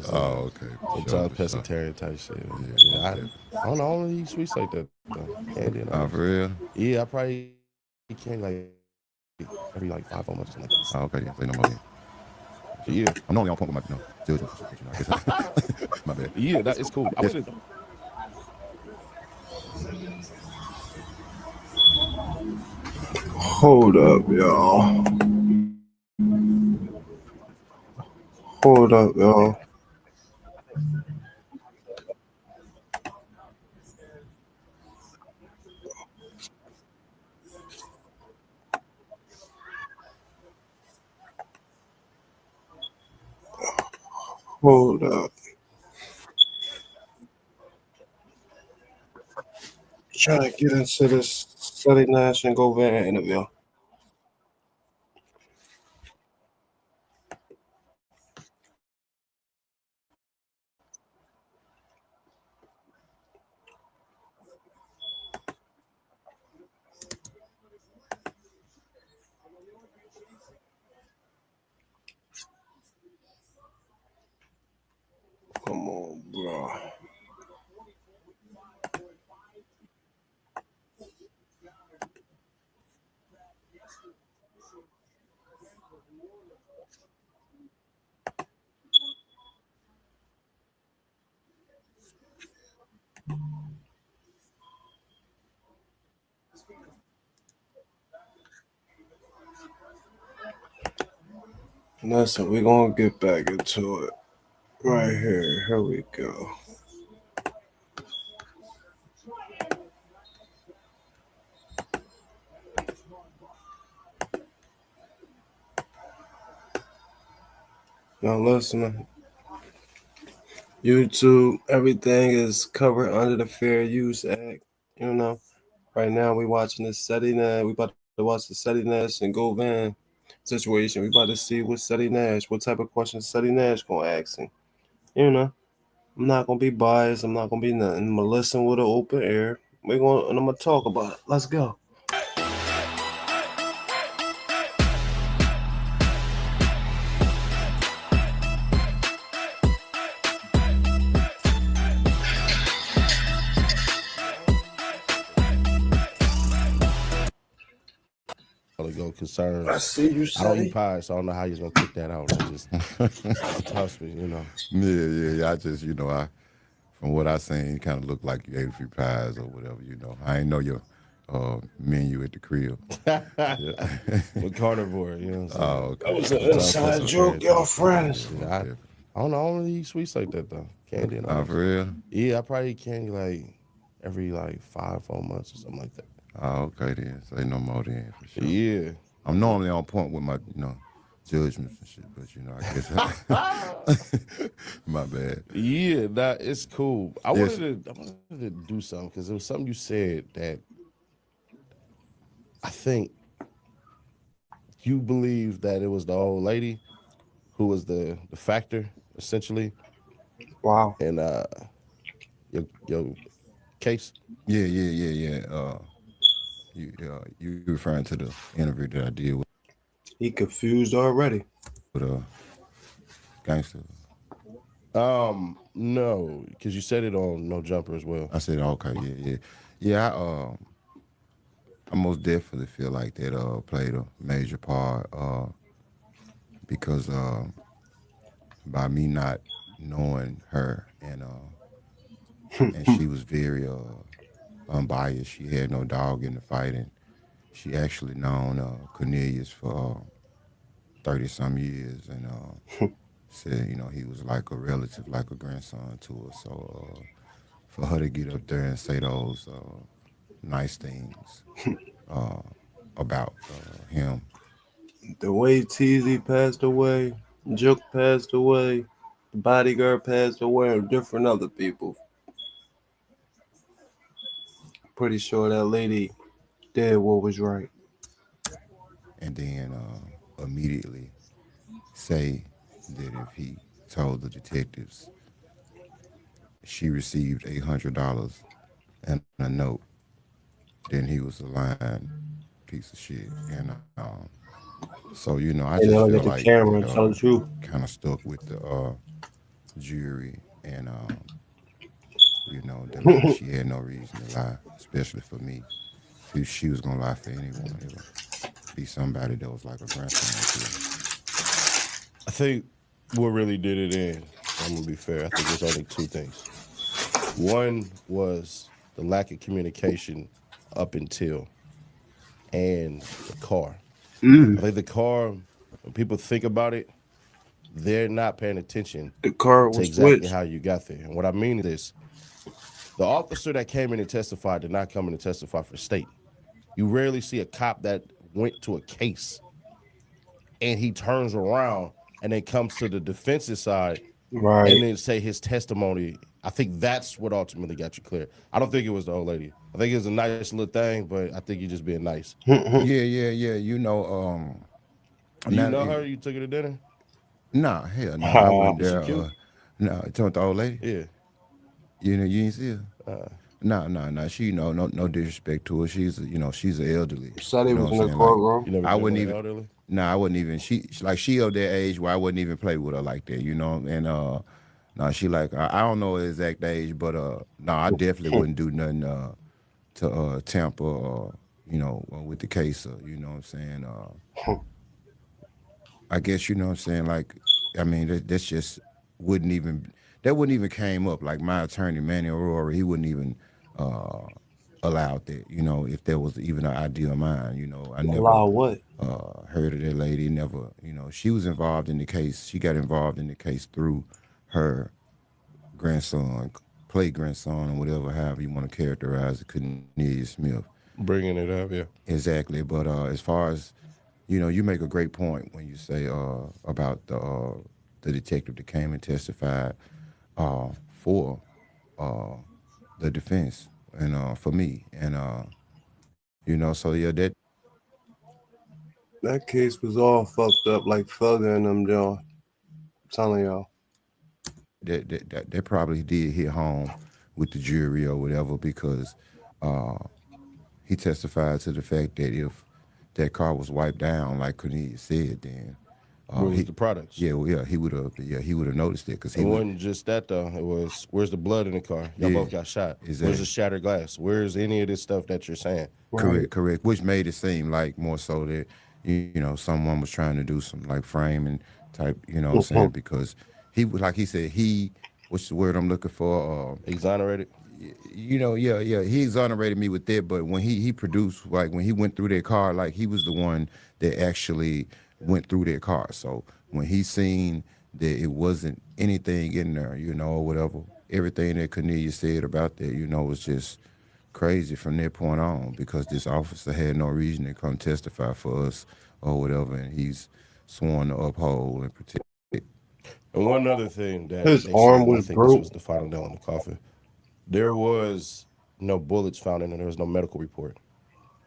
So Oh, okay, for sure, sometimes for sure. pescatarian type shit. Yeah, Yeah, most I definitely. don't know. I don't really eat sweets like that though. Candy and all that For shit. real? Yeah, I probably eat candy like every like 5 4 months or something like that. Oh, okay, yeah. Say no more then. For sure. Yeah, I'm normally on point with my, judgments and shit, but I guess my bad. yeah, that is cool. I Yes. would have. Hold up, y'all. Hold up, y'all. Hold up. Trying to get into this Sunday Nash and go Van interview. Come on, bro. Listen, we're gonna get back into it right here. Here we go. Now, listen, YouTube, everything is covered under the Fair Use Act. You know, right now we watching this Seti Nash. We about to watch the Seti Nash and Go Van situation. We about to see what Seti Nash, what type of questions Seti Nash gonna ask him. You know, I'm not gonna be biased. I'm not gonna be nothing. I'm gonna listen with an open ear. We're gonna and I'm gonna talk about it. Let's go. Probably go I concerns. see you, I don't eat Seti. pie, so I don't know how he's gonna pick that out. That just it's tough me, you know. Yeah. I just, I from what I seen, you kind of look like you ate a few pies or whatever. I ain't know your menu at the crib. Yeah. With carnivore, you know what I'm Oh, saying? That okay. was an Sometimes inside pescatarian joke, y'all type shit. friends. Yeah, Most definitely. I don't know. I don't really eat sweets like that though. Candy and all that For shit. real? Yeah, I probably eat candy like every like 5 4 months or something like that. Oh, okay then. Say no more then, for sure. Yeah. I'm normally on point with my, judgments and shit, but I guess my bad. Yeah, that it's cool. Yes. I wanted to do something because there was something you said that I think you believe that it was the old lady who was the factor essentially Wow. in your case. Yeah. You referring to the interview that I did He confused already. with gangster. No, because you said it on No Jumper as well. I said, okay, yeah. I most definitely feel like that played a major part because by me not knowing her and she was very unbiased. She had no dog in the fight, and she actually known Cornelius for 30 some years, and said he was like a relative, like a grandson to her. So for her to get up there and say those nice things uh, about him. The way TZ passed away, Jook passed away, the bodyguard passed away, and different other people. Pretty sure that lady did what was right. And then immediately say that if he told the detectives she received $800 and a note, then he was a lying piece of shit. And so I And just then feel look at the like that camera and tell the truth. kind of stuck with the jury, and the lady, she had no reason to lie, especially for me. She was gonna lie for anyone. It would be somebody that was like a grandson to her. I think what really did it in, I'm gonna be fair, I think it was only two things. One was the lack of communication up until and the car. I think the car, when people think about it, they're not paying attention The car to was exactly switched. how you got there. And what I mean is the officer that came in and testified did not come in and testify for the state. You rarely see a cop that went to a case and he turns around and then comes to the defense's side Right. and then say his testimony. I think that's what ultimately got you clear. I don't think it was the old lady. I think it was a nice little thing, but I think you're just being nice. Yeah, yeah, yeah. Do you Not know her? You took her to dinner? nah, hell no. I wasn't Is she there. cute? No, you talking about the old lady? Yeah. You ain't see her. No. She no disrespect to her. She's an elderly. Said he You know was what in I'm the saying? Like You courtroom. never I been wouldn't with an even. elderly? Nah, I wouldn't even. She of that age where I wouldn't even play with her like that. And no, she like I don't know her exact age, but no, I definitely wouldn't do nothing to tamper with the case. You know what I'm saying? I guess you know what I'm saying. Like, I mean, that's just wouldn't even that wouldn't even came up. Like my attorney Manny Aurora, he wouldn't even uh, allow that. If there was even an idea of mine. I never Allow what? heard of that lady. Never. She was involved in the case. She got involved in the case through her grandson, play grandson, or whatever, however you want to characterize it, Cornelius Smith. Bringing it up, yeah. Exactly. But as far as you make a great point when you say about the detective that came and testified for uh, the defense and for me, and so yeah, That case was all fucked up like Thugger and them, John. I'm telling y'all. that probably did hit home with the jury or whatever because uh, he testified to the fact that if that car was wiped down, like Cornelius said, then Where was he, the products? he would have noticed it because It he would wasn't just that though. It was where's the blood in the car? Y'all yeah both got shot. Where's the exactly shattered glass? Where's any of this stuff that you're saying? Right. correct, which made it seem like more so that someone was trying to do some like framing type, what I'm saying, because he was like he said what's the word I'm looking for? Exonerated? Yeah, he exonerated me with that, but when he produced, like when he went through their car, like he was the one that actually went through their car. So when he seen that it wasn't anything in there, or whatever, everything that Cornelia said about that, was just crazy from that point on because this officer had no reason to come testify for us or whatever, and he's sworn to uphold and protect. And one other thing that His they said, arm and I was think this broke. was the final nail in the coffin, there was no bullets found in it. There was no medical report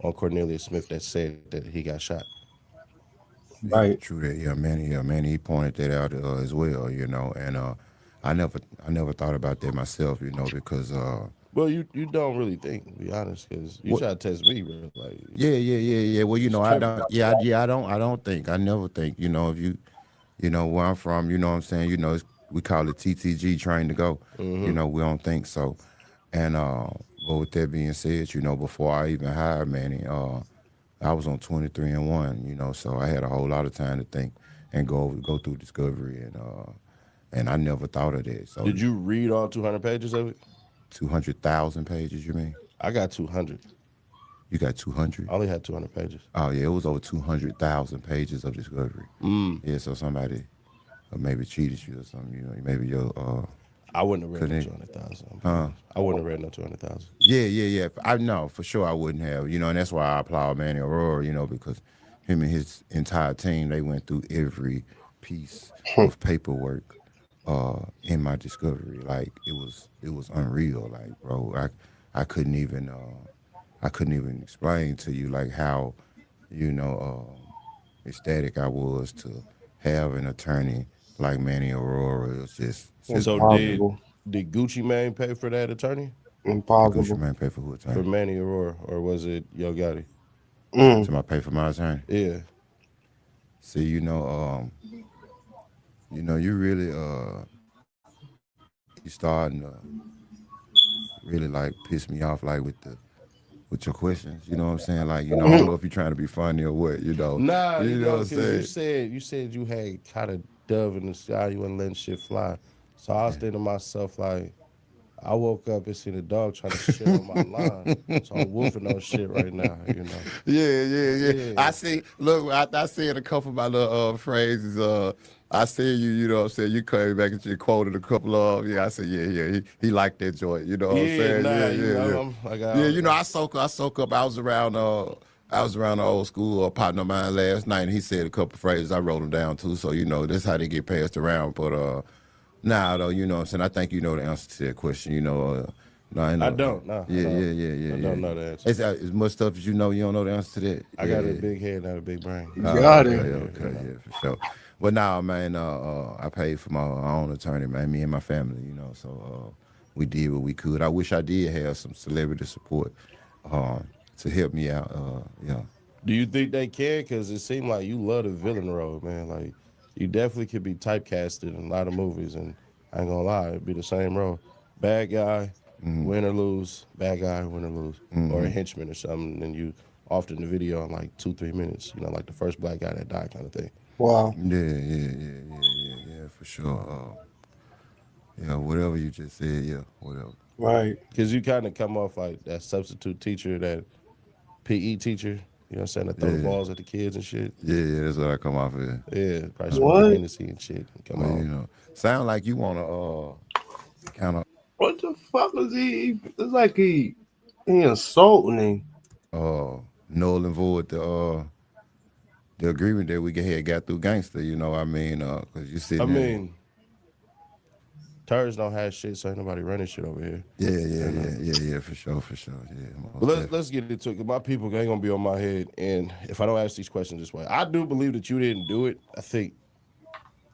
on Cornelius Smith that said that he got shot. Yeah, Right. true that. Yeah, man, he pointed that out as well. And I never thought about that myself. Because Well, you don't really think, to be honest, because you what? try to test me, bro. Like, Yeah. Well, just I careful. don't. I don't think. I never think. If where I'm from. You know what I'm saying. We call it TTG, train to go. We don't think so. And but with that being said, before I even hired Manny, I was on 23 and 1. So I had a whole lot of time to think and go through discovery, and I never thought of that. So Did you read all 200 pages of it? 200,000 pages, you mean? I got 200. You got 200? I only had 200 pages. Oh yeah, it was over 200,000 pages of discovery. Yeah, so somebody maybe cheated you or something. Maybe your I wouldn't have read no couldn't. 200,000. I'll be honest. I wouldn't have read no 200,000. Yeah. I know for sure I wouldn't have. And that's why I applaud Manny Aurora. Because him and his entire team they went through every piece of paperwork in my discovery. Like it was unreal. Like bro, I couldn't even explain to you like how you know ecstatic I was to have an attorney like Manny Aurora. It was just So unreal. did Gucci Mane pay for that attorney The Gucci Impossible. man pay for who for attorney? Manny Aurora, or was it Yo Gotti? Mm. To my pay for my attorney. Yeah, See, you really you starting to really like piss me off, like with your questions. You know what I'm saying? Like, I don't know if you're trying to be funny or what. Nah, You know what I'm because you saying? said you had kind of dove in the sky, you wasn't letting shit fly. So I was thinking to myself like, I woke up and seen a dog trying to shit on my line, so I'm woofing on shit right now. Yeah. I Yeah, see. Look, I said a couple of my little phrases. I said you know what I'm saying. You came back and you quoted a couple of. Yeah, I said yeah. He liked that joint. You know what I'm yeah, saying? nah, Yeah. I'm like, Yeah, I soak up. I was around the old school partner of mine last night, and he said a couple phrases. I wrote them down too, so that's how they get passed around. But now though, you know what I'm saying. I think you know the answer to that question. No, I I know. don't, no, I Yeah, don't, yeah, yeah, yeah, I yeah. don't know the answer. It's as much stuff as you know. You don't know the answer to that. I Yeah, got a yeah. big head, not a big brain. So Got Okay, it. yeah, for sure. But now, man, I paid for my own attorney, man. Me and my family, so we did what we could. I wish I did have some celebrity support uh, to help me out. Yeah. Do you think they can? Because it seemed like you love the villain role, man. Like, you definitely could be typecasted in a lot of movies, and I ain't gonna lie, it'd be the same role. Bad guy, win or lose. Bad guy, win or lose. Or a henchman or something, and you off in the video in like 2-3 minutes. Like the first black guy that died, kind of thing. Wow. Yeah, for sure. Yeah, whatever you just said, yeah, whatever. Right. Because you kind of come off like that substitute teacher, that PE teacher. You know what I'm saying? That throw the Yeah, balls at the kids and shit. yeah, that's what I come off of. Yeah, probably smoke the What? Hennessy and shit. Come Well, on. sound like you want to kind of What the fuck is he? It's like he insulting him. null and void the agreement that we had got through gangster. I mean, because you I sitting there. mean, Turds don't have shit, so ain't nobody running shit over here. Yeah, for sure, yeah. But Most let's get into it. 'Cause my people ain't gonna be on my head, and if I don't ask these questions this way, I do believe that you didn't do it. I think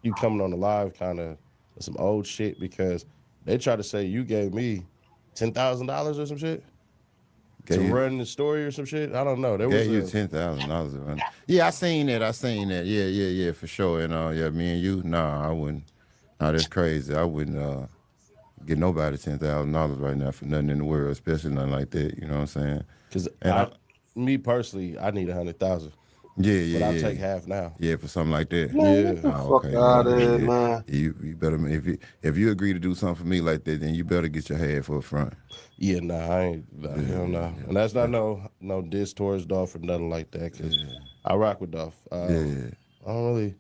you coming on the live kind of some old shit because they try to say you gave me $10,000 or some shit to definitely. run the story or some shit. I don't know. There was Gave you a $10,000 to run. Yeah, I seen that. Yeah, for sure. And yeah, me and you, nah, I wouldn't. Nah, that's crazy. I wouldn't get nobody $10,000 right now for nothing in the world, especially nothing like that. You know what I'm saying? because And me personally, I need 100,000, but I'll take yeah. half now. Yeah, for something like that. Man, get Yeah, the Oh, fuck okay. out of Yeah, here, yeah. man. You better if you agree to do something for me like that, then you better get your half up front. yeah, nah, I ain't, nah, hell no, and that's not no diss towards Dolph or nothing like that. Because I rock with Dolph. Yeah. I don't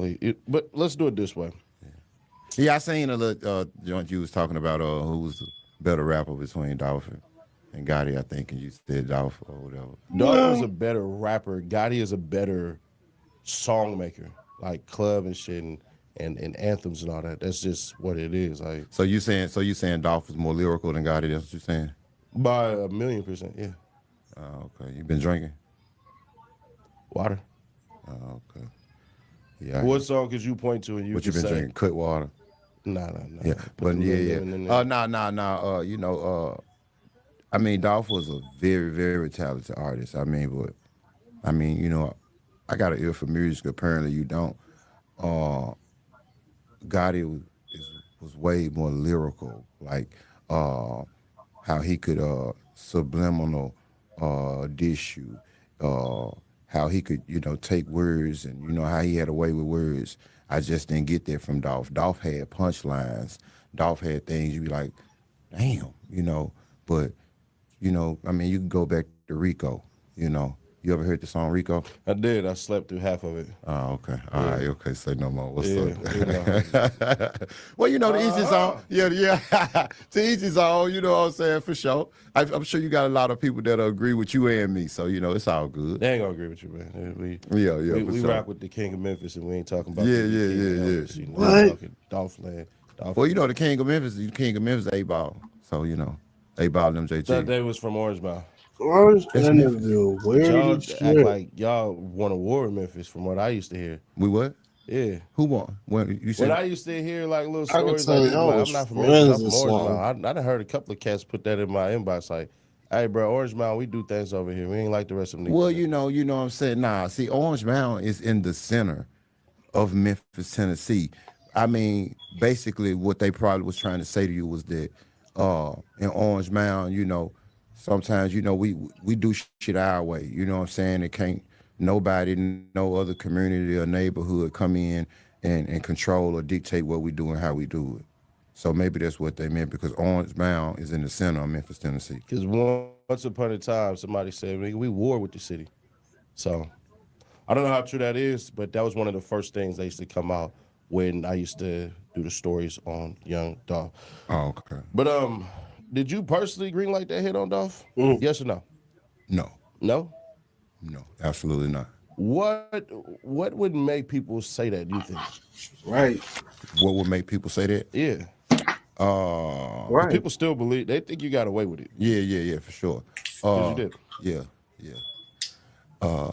really. But let's do it this way. Yeah, I seen a little joint you was talking about who was the better rapper between Dolph and Gotti, I think, and you said Dolph or whatever. Dolph is Well, a better rapper. Gotti is a better song maker, like club and shit and anthems and all that. That's just what it is. Like So you saying Dolph was more lyrical than Gotti? That's what you saying? by 1,000,000%. Yeah. Oh, okay. You been drinking? Water. Oh, okay. Yeah. What song could you point to and you What you could been say, drinking? Cutwater. nah. Yeah, Put but the yeah, little yeah. lemon in there. I mean, Dolph was a very, very talented artist. I mean, I got an ear for music. Apparently, you don't. Uh, Gotti was way more lyrical, like how he could subliminal dish you, uh, how he could take words and how he had a way with words. I just didn't get that from Dolph. Dolph had punchlines. Dolph had things you be like, damn, But I mean, you can go back to Rico. You ever heard the song Rico? I did. I slept through half of it. Oh, okay. All right. Okay. Say no more. What's Yeah, up? Well, to each his own. Yeah. To each his own. You know what I'm saying? For sure. I'm sure you got a lot of people that'll agree with you and me. So it's all good. They ain't gonna agree with you, man. Yeah. We For sure. rock with the King of Memphis, and we ain't talking about Yeah. the King of Memphis, What? we talking Dolph Land. Well, the King of Memphis. The King of Memphis, A-Ball. So A-Ball and That MJG. they was from Orange Mound. Orange That's and Memphis. the But y'all weirdest act shit. like y'all won a war in Memphis, from what I used to hear. We what? Yeah. Who won? When you When said? I used to hear like little I could stories tell like this, y'all like, was I'm not from Memphis, I'm friends from or Orange something. Mound. I done heard a couple of cats put that in my inbox, like, hey, bro, Orange Mound, we do things over here. We ain't like the rest of them niggas. Well, you know what I'm saying? Nah, see, Orange Mound is in the center of Memphis, Tennessee. I mean, basically, what they probably was trying to say to you was that in Orange Mound, sometimes we do shit our way. You know what I'm saying? It can't nobody, no other community or neighborhood come in and control or dictate what we do and how we do it. So maybe that's what they meant because Orange Mound is in the center of Memphis, Tennessee. Because once upon a time, somebody said, "Nigga, we war with the city." So I don't know how true that is, but that was one of the first things that used to come out when I used to do the stories on Young Dolph. Oh, okay. But did you personally greenlight that hit on Dolph? Yes or no? No, No. no, absolutely not. What would make people say that? Do you think? Right. What would make people say that? Yeah, Right. people still believe they think you got away with it Yeah, for sure. because you did, Yeah, yeah.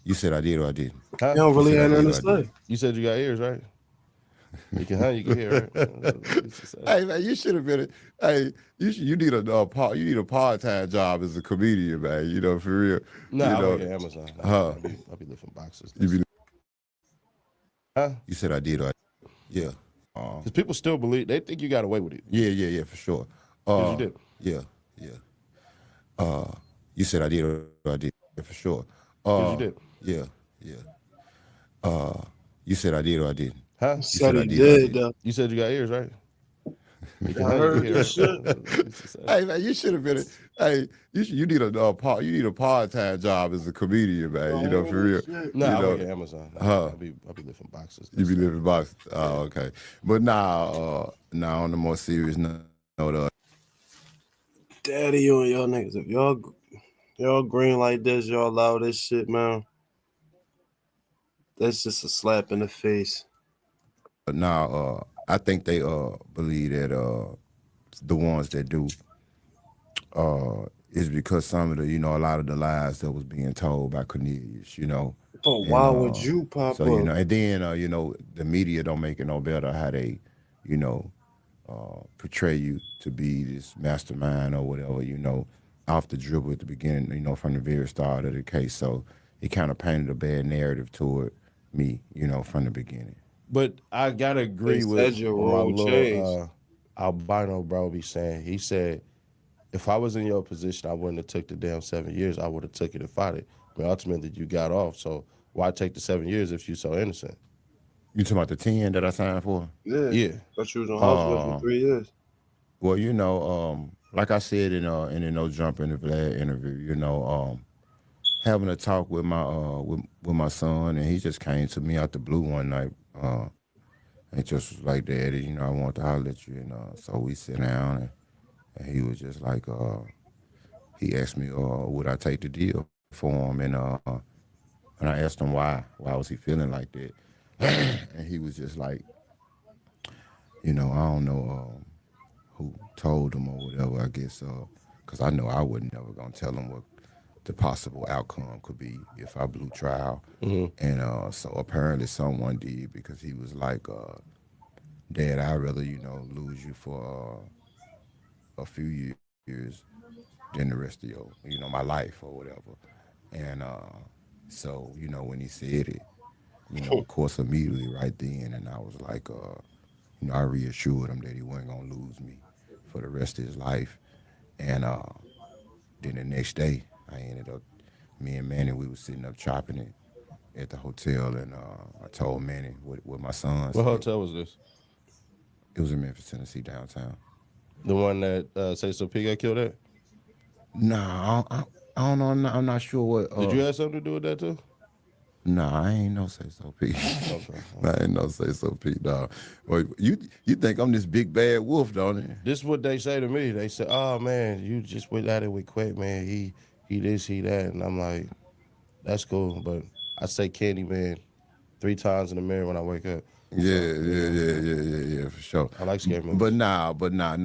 You said I did or I didn't. huh? You don't really said I have did nothing or to I did. say. You said you got ears, right? You can hear, right? Hey man, you should have been. Hey, you need a part-time job as a comedian, man. For real. No, you I know, work at Amazon. huh? I'll be lifting boxes. You, be, Huh? you said I did or I did. Yeah. Because people still believe they think you got away with it Yeah, for sure. because you did. Yeah. You said I did or I did. Yeah, for sure. Because you did. Yeah. You said I did or I didn't. Huh? You Said said I he did or I did did. though. You said you got ears, right? I heard hear, this right? shit. Hey man, you should have been. Hey, you need a part-time job as a comedian, man. For real. No, I You work know, at Amazon. Huh? I'll be lifting boxes. You be living box. Oh, okay. But now on the more serious note, Daddy, you and y'all niggas, if y'all green like this, y'all allow this shit, man. That's just a slap in the face. I think they believe that the ones that do is because some of the a lot of the lies that was being told by Cornelius, But and why would you pop so up? and then the media don't make it no better how they you know portray you to be this mastermind or whatever, off the dribble at the beginning, from the very start of the case. So it kind of painted a bad narrative toward me, from the beginning. But I gotta agree They with said your what my role changed. little albino bro be saying. He said, if I was in your position, I wouldn't have took the damn 7 years. I would have took it and fought it. I mean, ultimately, you got off. So why take the 7 years if you're so innocent? You talking about the 10 that I signed for? Yeah. But you was on house arrest for 3 years. Well, like I said in the No Jump in the Vlad interview, having a talk with my son, and he just came to me out the blue one night, and just was like, "Daddy, I want to holler at you," and so we sit down, and he was just like, he asked me, would I take the deal for him, and I asked him why was he feeling like that, and he was just like, I don't know who told him or whatever, I guess, because I know I was never gonna tell him what the possible outcome could be if I blew trial. And so apparently someone did because he was like, Dad, I'd rather, lose you for a few years than the rest of my life or whatever. And so, when he said it, of course, immediately right then, and I was like, I reassured him that he wasn't gonna lose me for the rest of his life. And then the next day, I ended up, me and Manny, we was sitting up chopping it at the hotel, and I told Manny what my son What said. hotel was this? It was in Memphis, Tennessee, downtown. The one that Say So P got killed at? Nah, I don't know. I'm not sure what. Did you have something to do with that too? Nah, I ain't no Say So P. Okay. I ain't no Say So P, dog. Well, you think I'm this big bad wolf, don't you? This is what they say to me. They say, "Oh man, you just went at it with Quick, man. He this, he that," and I'm like, "That's cool," but I say Candyman 3 times in the mirror when I wake up. Yeah, for sure. I like scary movies. But nah.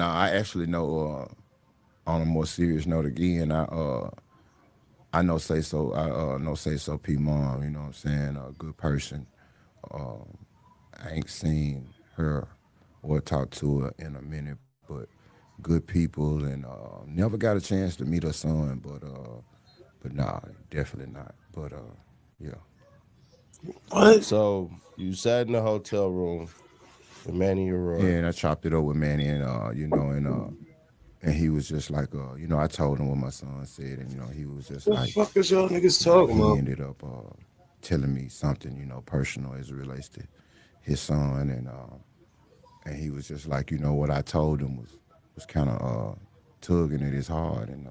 I actually know. On a more serious note, again, I know Say So. I know Say So P mom. You know what I'm saying? A good person. I ain't seen her or talked to her in a minute, but good people, and never got a chance to meet her son. But nah, definitely not. But yeah. What? So you sat in the hotel room With Manny or Roy. And I chopped it up with Manny, and and he was just like, I told him what my son said, and he was just The like, fuck is y'all niggas talking he about? ended up telling me something, personal as it relates to his son, and he was just like, what I told him was kind of tugging at his heart, and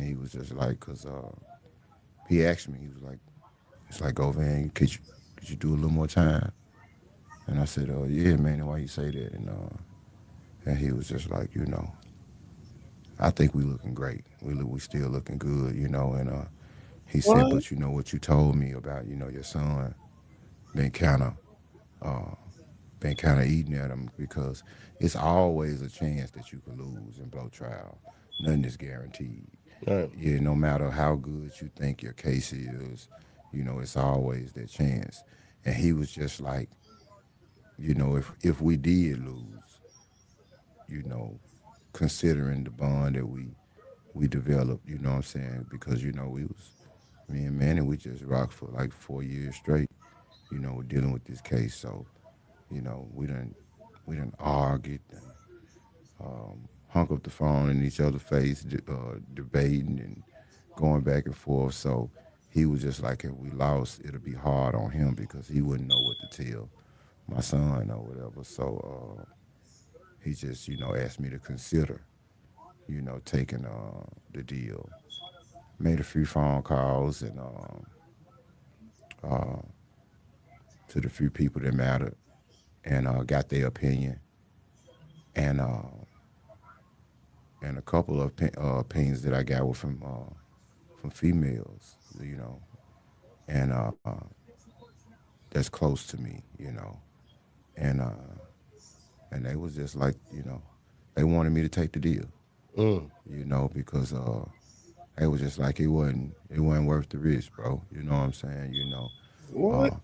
he was just like, cause he asked me, he was like, it's like, over here, could you do a little more time? And I said, yeah, man, and why you say that? And he was just like, I think we looking great. We still looking good, and he said, What? but what you told me about, your son been kind of uh, been kind of eating at him because it's always a chance that you could lose in blow trial. Nothing is guaranteed. Right. Yeah, no matter how good you think your case is, it's always that chance. And he was just like, if we did lose, you know, considering the bond that we developed, you know what I'm saying? Because we was me and Manny, we just rocked for like 4 years straight, dealing with this case. So, we done argued and hung up the phone in each other's face, debating and going back and forth. So he was just like, if we lost, it'll be hard on him because he wouldn't know what to tell my son or whatever. So he just, asked me to consider, taking the deal. Made a few phone calls and to the few people that mattered and got their opinion and a couple of opinions that I got were from females, and that's close to me, and and they was just like, they wanted me to take the deal, Mm. because they was just like it wasn't worth the risk, bro. You know what I'm saying? What? Uh,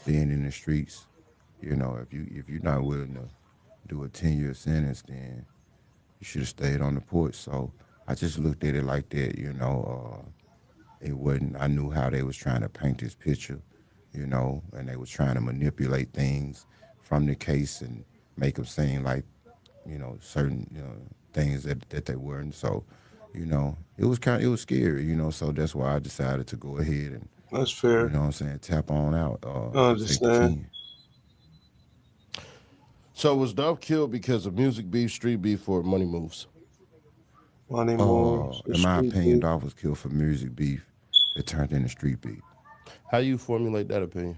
being in the streets, if you're not willing to do a 10-year sentence, then you should have stayed on the porch. So I just looked at it like that, it wasn't. I knew how they was trying to paint this picture, and they was trying to manipulate things from the case and make them seem like, certain, things that they weren't. So, it was scary, So that's why I decided to go ahead and, That's fair. what I'm saying, tap on out, I and take the understand. 10. So was Dolph killed because of music beef, street beef, or money moves? Money moves. The In my street opinion, beef. Dolph was killed for music beef that turned into street beef. How you formulate that opinion?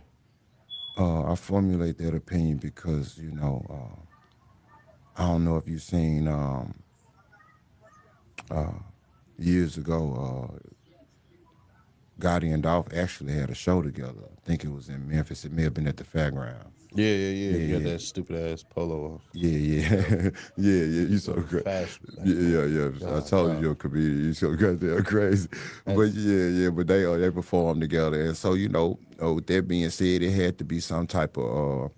I formulate that opinion because, I don't know if you've seen years ago, Gotti and Dolph actually had a show together. I think it was in Memphis. It may have been at the fairground. Yeah, yeah, yeah. You got Yeah. that stupid ass polo on. Yeah, yeah, yeah. You so great. Fashion. Yeah. I told you you're a comedian. You so goddamn crazy. But yeah. But they performed together, and so with that being said, it had to be some type of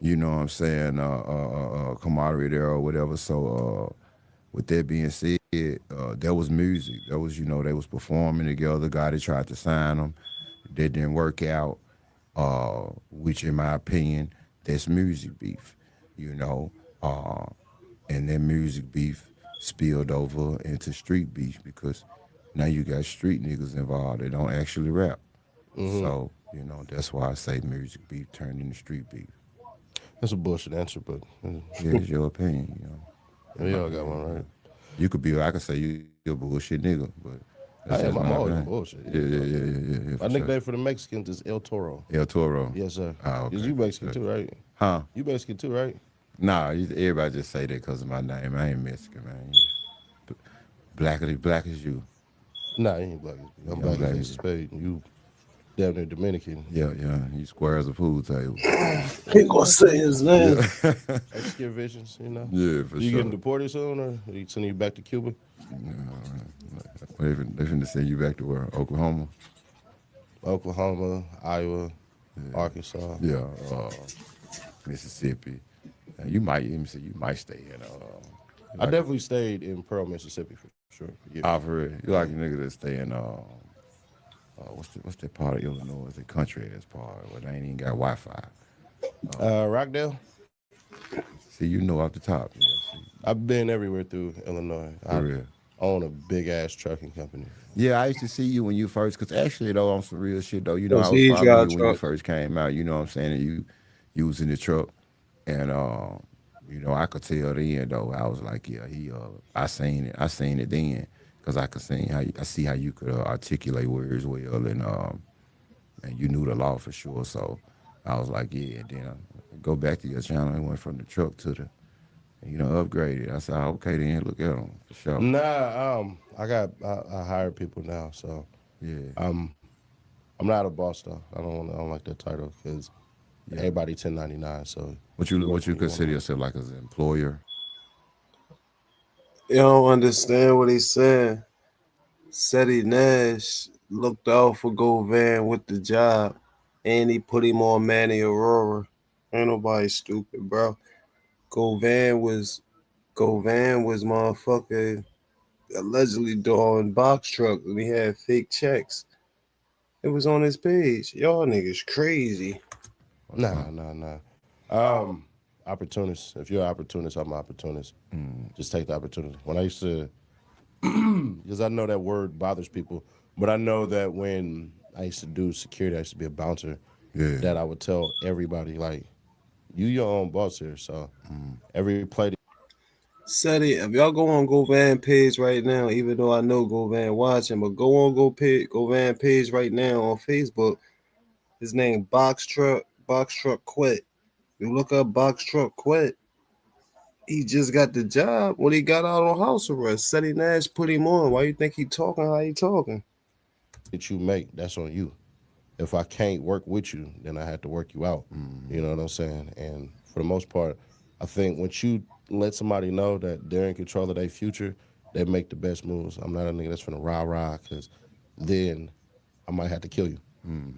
what I'm saying, camaraderie there or whatever. So with that being said, there was music. There was they was performing together. Gotti tried to sign them. That didn't work out. Which in my opinion, that's music beef, uh, and that music beef spilled over into street beef because now you got street niggas involved that don't actually rap. So, that's why I say music beef turned into street beef. That's a bullshit answer, but Yeah, it's your opinion, we all got one, right? I could say you're a bullshit nigga, but that's I am. just I'm my always opinion. bullshit. Yeah, My for nickname sure. for the Mexicans is El Toro. El Toro. Yes, sir. Ah, okay. 'Cause you Mexican Good. too, right? Huh? You Mexican too, right? Nah, everybody just say that because of my name. I ain't Mexican, man. Black as you. Nah, you ain't black. I'm Yeah, black black as as a spade. You damn near Dominican. Yeah. You square as a pool table. He gonna say his name. Yeah. Extra visions, Yeah, for You sure. getting deported soon, or are you sending you back to Cuba? They finna send you back to where? Oklahoma? Oklahoma, Iowa, Arkansas. Yeah, Mississippi. You might even say you might stay in. I definitely stayed in Pearl, Mississippi for sure. Yeah. Alfred. You like a nigga that stay in what's that part of Illinois? It's a country ass part where they ain't even got Wi-Fi. Rockdale. See, you know off the top. Yeah, see, I've been everywhere through Illinois. for I real. own a big ass trucking company. Yeah, I used to see you when you first, because actually, though, on some real shit, though, I Cause was he following drive you when you truck. first came out, you know what I'm saying? And you was in the truck. And, I could tell then, though, I was like, yeah, I seen it. I seen it then, because I see how you could articulate words well, and you knew the law for sure. So I was like, yeah, and then I go back to your channel and went from the truck to the, upgraded. I said, okay, then look at them for sure. Nah, I hire people now, so Yeah, I'm not a boss though. I don't like that title because yeah. everybody 1099. So What you you work what you when you want to consider work. yourself like as an employer? You don't understand what he's saying. Seti Nash looked out for Govan with the job, and he put him on Manny Aurora. Ain't nobody stupid, bro. Govan was Govan was motherfucker allegedly doing box truck and he had fake checks. It was on his page. Y'all niggas crazy. Nah, nah, nah. Um, Opportunist. If you're an opportunist, I'm an opportunist. Just take the opportunity. When I used to, because I know that word bothers people, but I know that when I used to do security, I used to be a bouncer. Yeah. That I would tell everybody like, you your own boss here. So every play. Seti, if y'all go on Govan page right now, even though I know Govan watching, but go on Govan page right now on Facebook. His name Box Truck Quit. You look up Box Truck Quit. He just got the job when he got out on house arrest. Seti Nash put him on. Why you think he talking how he talking? That you make, that's on you. If I can't work with you, then I have to work you out. You know what I'm saying? And for the most part, I think once you let somebody know that they're in control of their future, they make the best moves. I'm not a nigga that's finna rah because then I might have to kill you.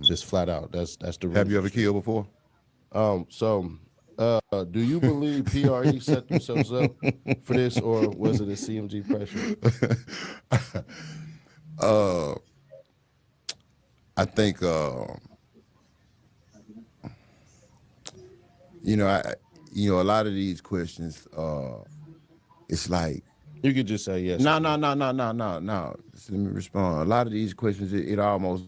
Just flat out. That's the Have rules you of the ever street. killed before? So do you believe PRE set themselves up for this, or was it a CMG pressure? I think a lot of these questions, it's like You could just say yes no, or no, no. no, no, no, no, no. Just let me respond. A lot of these questions, it almost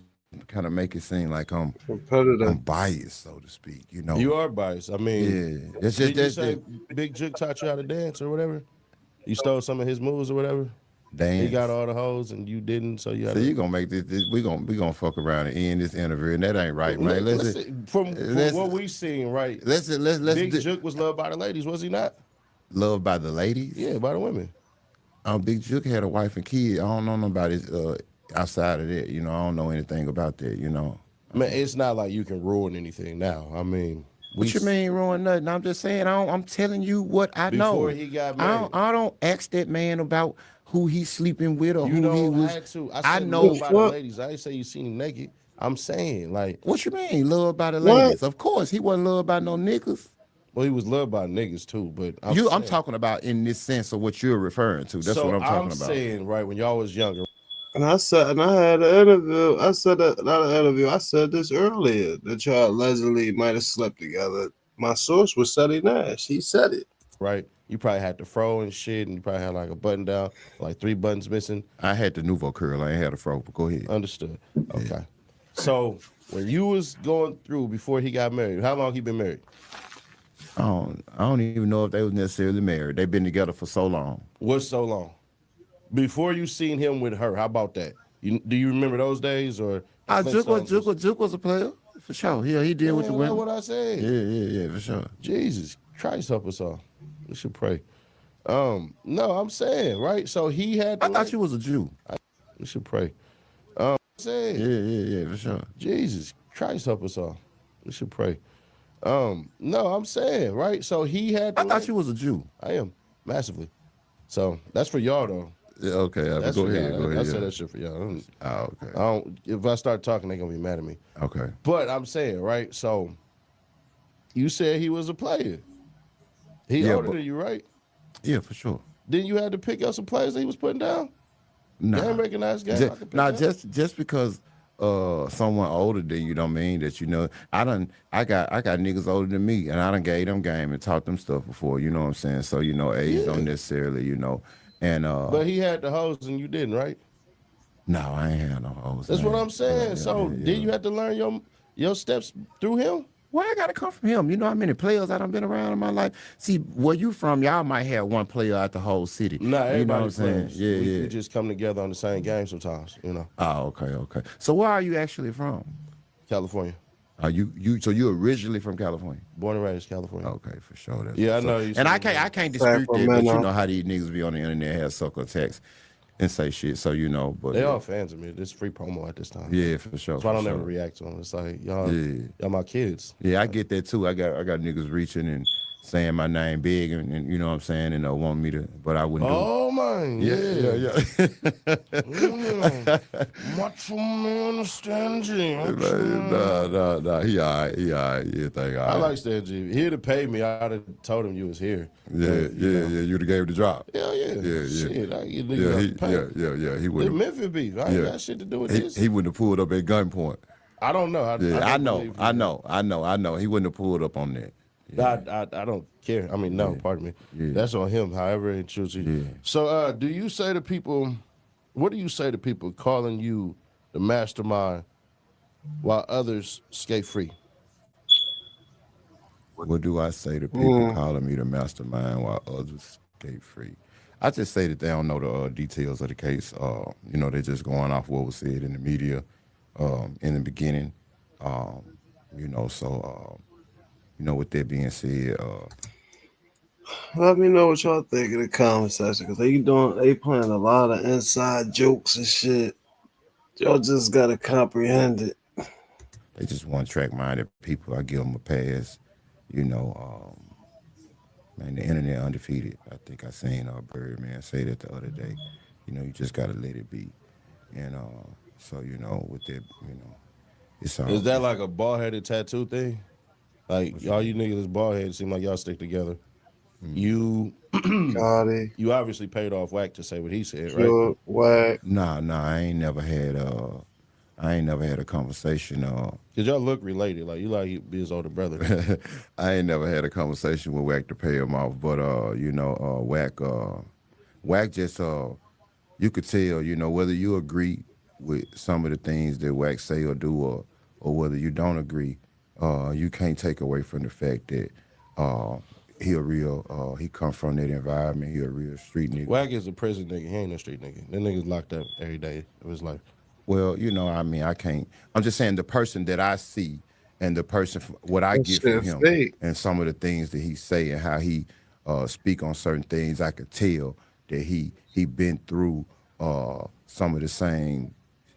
kind of make it seem like I'm Competitor. biased, so to speak. You are biased. I mean, Yeah. That's just did you that's say the Big Jig taught you how to dance or whatever? You stole some of his moves or whatever? He got dance. all the hoes and you didn't, so you had So to. you gonna make this we gonna fuck around and end this interview, and that ain't right, man. Let's see. From Let's what we seen, right? let's Big do Jig was loved by the ladies, was he not? love by the ladies. Yeah, by the women. Big Jook had a wife and kid. I don't know nobody outside of that. I don't know anything about that. Man, it's not like you can ruin anything now. I mean, What you mean ruin nothing? I'm just saying I'm telling you what I before know. he got I married. don't, I don't ask that man about who he's sleeping with or You who he don't was. have to. I I said love The know by the fuck? ladies. I didn't say you seen him naked. I'm saying like, what you mean loved by the What? ladies. Of course, he wasn't loved by no niggas. well, he was loved by niggas too, but I'm I'm saying. talking about in this sense of what you're referring to. That's what So I'm I'm talking about. saying, right, when y'all was younger, And I had an interview. I said that not an interview. I said this earlier that y'all allegedly might have slept together. My source was Seti Nash. He said it. right, you probably had the fro and shit, and you probably had like a button down, like 3 buttons missing. I had the nouveau curl. I ain't had a fro. But go ahead. Understood. Okay. So when you was going through before he got married, how long he been married? I don't even know if they was necessarily married. They've been together for so long. What's so long? Before you seen him with her, how about that? Do you remember those days or the Flintstones? Juke was a player for sure. Yeah, he did with the Man, that's women. what I said. Yeah, for sure. Jesus Christ, help us all. We should pray. No, I'm saying right. So he had I the thought you was a Jew. We should pray. Said Yeah, for sure. Jesus Christ, help us all. We should pray. No, I'm saying right. So he had the I thought you was a Jew. I am massively. So that's for y'all though. Yeah, okay, That's go for ahead. y'all. Go I ahead. said Yeah. that shit for y'all. Okay. I don't. If I start talking, they're gonna be mad at me. Okay. But I'm saying right. So you said he was a player. He Yeah, older but than you, right? yeah, for sure. Then you had to pick up some players that he was putting down. Nah. Game recognized game. I Just, can pick nah, up. just because someone older than you don't mean that I got niggas older than me and I done gave them game and taught them stuff before, you know what I'm saying? So, age Yeah, don't necessarily, and but he had the hoes and you didn't, right? no, I ain't had no hoes, That's what man. I'm Yeah, saying. yeah, So yeah, did yeah. you have to learn your steps through him? Why I gotta come from him? You know how many players I done been around in my life? See, where you from, y'all might have one player out the whole city. Nah, You know what I'm everybody saying? players. Yeah, We yeah. just come together on the same game sometimes, you know. Oh, okay, okay. So where are you actually from? California. Are you originally from California? Born and raised California. Okay, for sure. That's Yeah, I what's up. know you And said I can't dispute that, but you Sacramento. know how these niggas be on the internet have sucker attacks and say shit. So but they yeah, all fans of me. This free promo at this time. yeah, for sure, That's why I for don't ever sure. react to them. It's like y'all, Yeah, y'all my kids. yeah, I get that too. I got niggas reaching and saying my name big and you know what I'm saying, and want me to, but I wouldn't do it. Oh man, Yeah, yeah, yeah. yeah. Mm. Macho man, Stan G. Macho Nah, man. nah, nah. He all right. Yeah, thank I all like right. Stan G. He'd have paid me. I'd have told him you was here. Yeah, But you yeah, know, yeah. You'd have gave the drop. hell yeah, Yeah, yeah. shit. I get Yeah, niggas out the paint. yeah. He The wouldn't have. Memphis beef. I ain't Yeah, got shit to do with he this. he wouldn't have pulled up at gunpoint. I don't know. I Yeah, I don't know, believe he I would. know, I know, I know. He wouldn't have pulled up on that. Yeah, I don't care. I mean, no, yeah, pardon me. yeah, That's on him. However, he chooses. yeah. So, do you say to people? What do you say to people calling you the mastermind while others skate free? What do I say to people Mm. calling me the mastermind while others skate free? I just say that they don't know the details of the case. They're just going off what was said in the media in the beginning. Um, with that being said, Let me know what y'all think of the comment section because they playing a lot of inside jokes and shit. Y'all just gotta comprehend it. they just one track minded people. I give them a pass. You know, man, the internet undefeated. I think I seen Birdman say that the other day. You just gotta let it be. And so with that, it's Is all that it's like a bald headed tattoo thing? Like what you y'all, you mean. niggas is bald headed. Seem like y'all stick together. You, Gotti, you obviously paid off Whack to say what he said, right? Pure, Whack. Nah, I ain't never had a conversation. Cause y'all look related. Like you like he be his older brother. I ain't never had a conversation with Wack to pay him off, but Wack just you could tell, whether you agree with some of the things that Wack say or do, or whether you don't agree, you can't take away from the fact that uh, he come from that environment. He a real street nigga. Whack is a prison nigga. He ain't no street nigga. That nigga's locked up every day of his life. Well, I mean, I can't. I'm just saying the person that I see and the person, what I That get from shit him fake. and some of the things that he say and how he speak on certain things, I could tell that he been through some of the same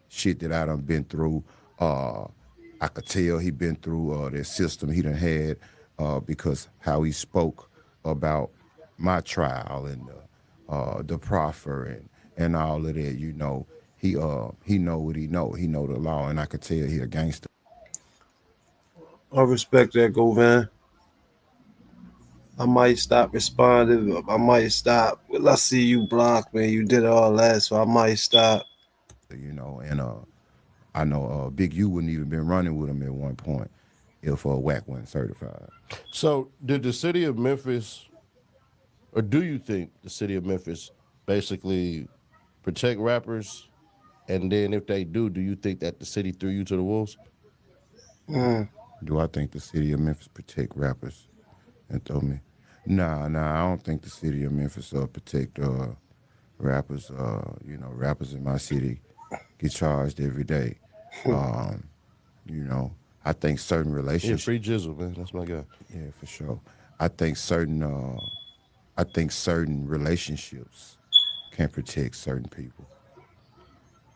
shit that I done been through. I could tell he been through that system he done had because how he spoke about my trial and the proffer and all of that. He know what he know. He know the law, and I could tell he a gangster. I respect that, Govan. I might stop responding. I might stop. Well, I see you blocked me. You did all that, so I might stop. And I know Big U wouldn't even been running with him at one point if Wack wasn't certified. So did the city of Memphis, or do you think the city of Memphis basically protect rappers? And then if they do you think that the city threw you to the wolves? Mm. Do I think the city of Memphis protect rappers and throw me? Nah, I don't think the city of Memphis protect rappers. Rappers in my city get charged every day. Um, you know, I think certain Yeah, relationships. free Jizzle, man. That's my guy. Yeah, for sure. I think certain. I think certain relationships can protect certain people.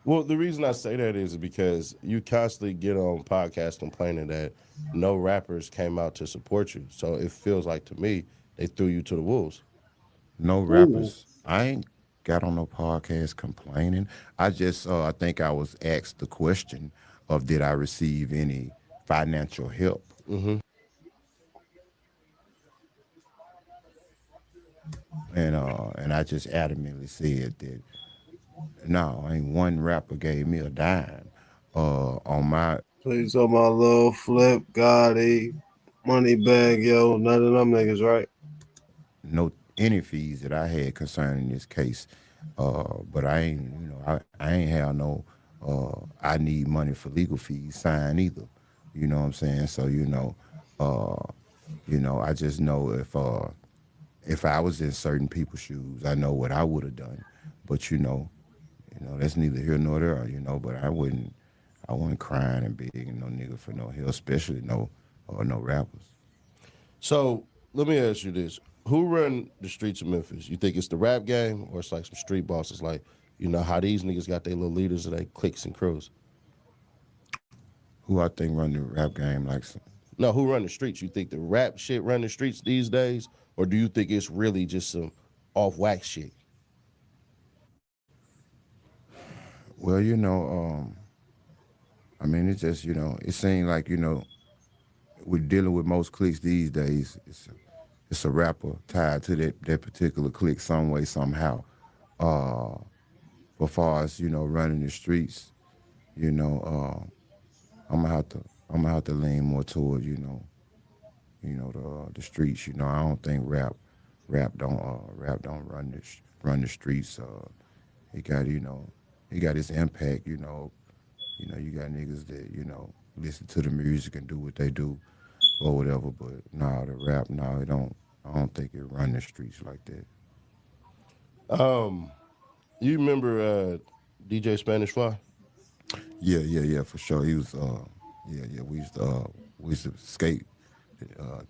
Well, the reason I say that is because you constantly get on podcasts complaining that no rappers came out to support you. So it feels like to me they threw you to the wolves. No Ooh. rappers. I ain't got on no podcast complaining. I just I think I was asked the question of did I receive any financial help? Mm-hmm. And I just adamantly said that no, ain't one rapper gave me a dime. On my Please on my little Flip, Gotti, Money Bag, yo, none of them niggas, right? no any fees that I had concerning this case. But I ain't, I ain't have no I need money for legal fees sign either. You know what I'm saying? So, uh, I just know if I was in certain people's shoes, I know what I would have done. But that's neither here nor there, but I wasn't crying and begging no nigga for no help, especially no rappers. So let me ask you this: who run the streets of Memphis? You think it's the rap game, or it's like some street bosses, like how these niggas got their little leaders of their cliques and crews? Who I think run the rap game like some, No, who run the streets? You think the rap shit run the streets these days, or do you think it's really just some off wax shit? well, I mean, it's just, it seems like, we're dealing with most cliques these days. It's a rapper tied to that particular clique some way, somehow. Uh, but far as, running the streets, you know, I'm gonna have to lean more toward, the streets. I don't think rap don't run the streets. He got, he got his impact, you got niggas that, listen to the music and do what they do or whatever. But nah, the rap, nah, it don't. I don't think it run the streets like that. Um, you remember DJ Spanish Fly? Yeah, for sure. He was, yeah. We used to skate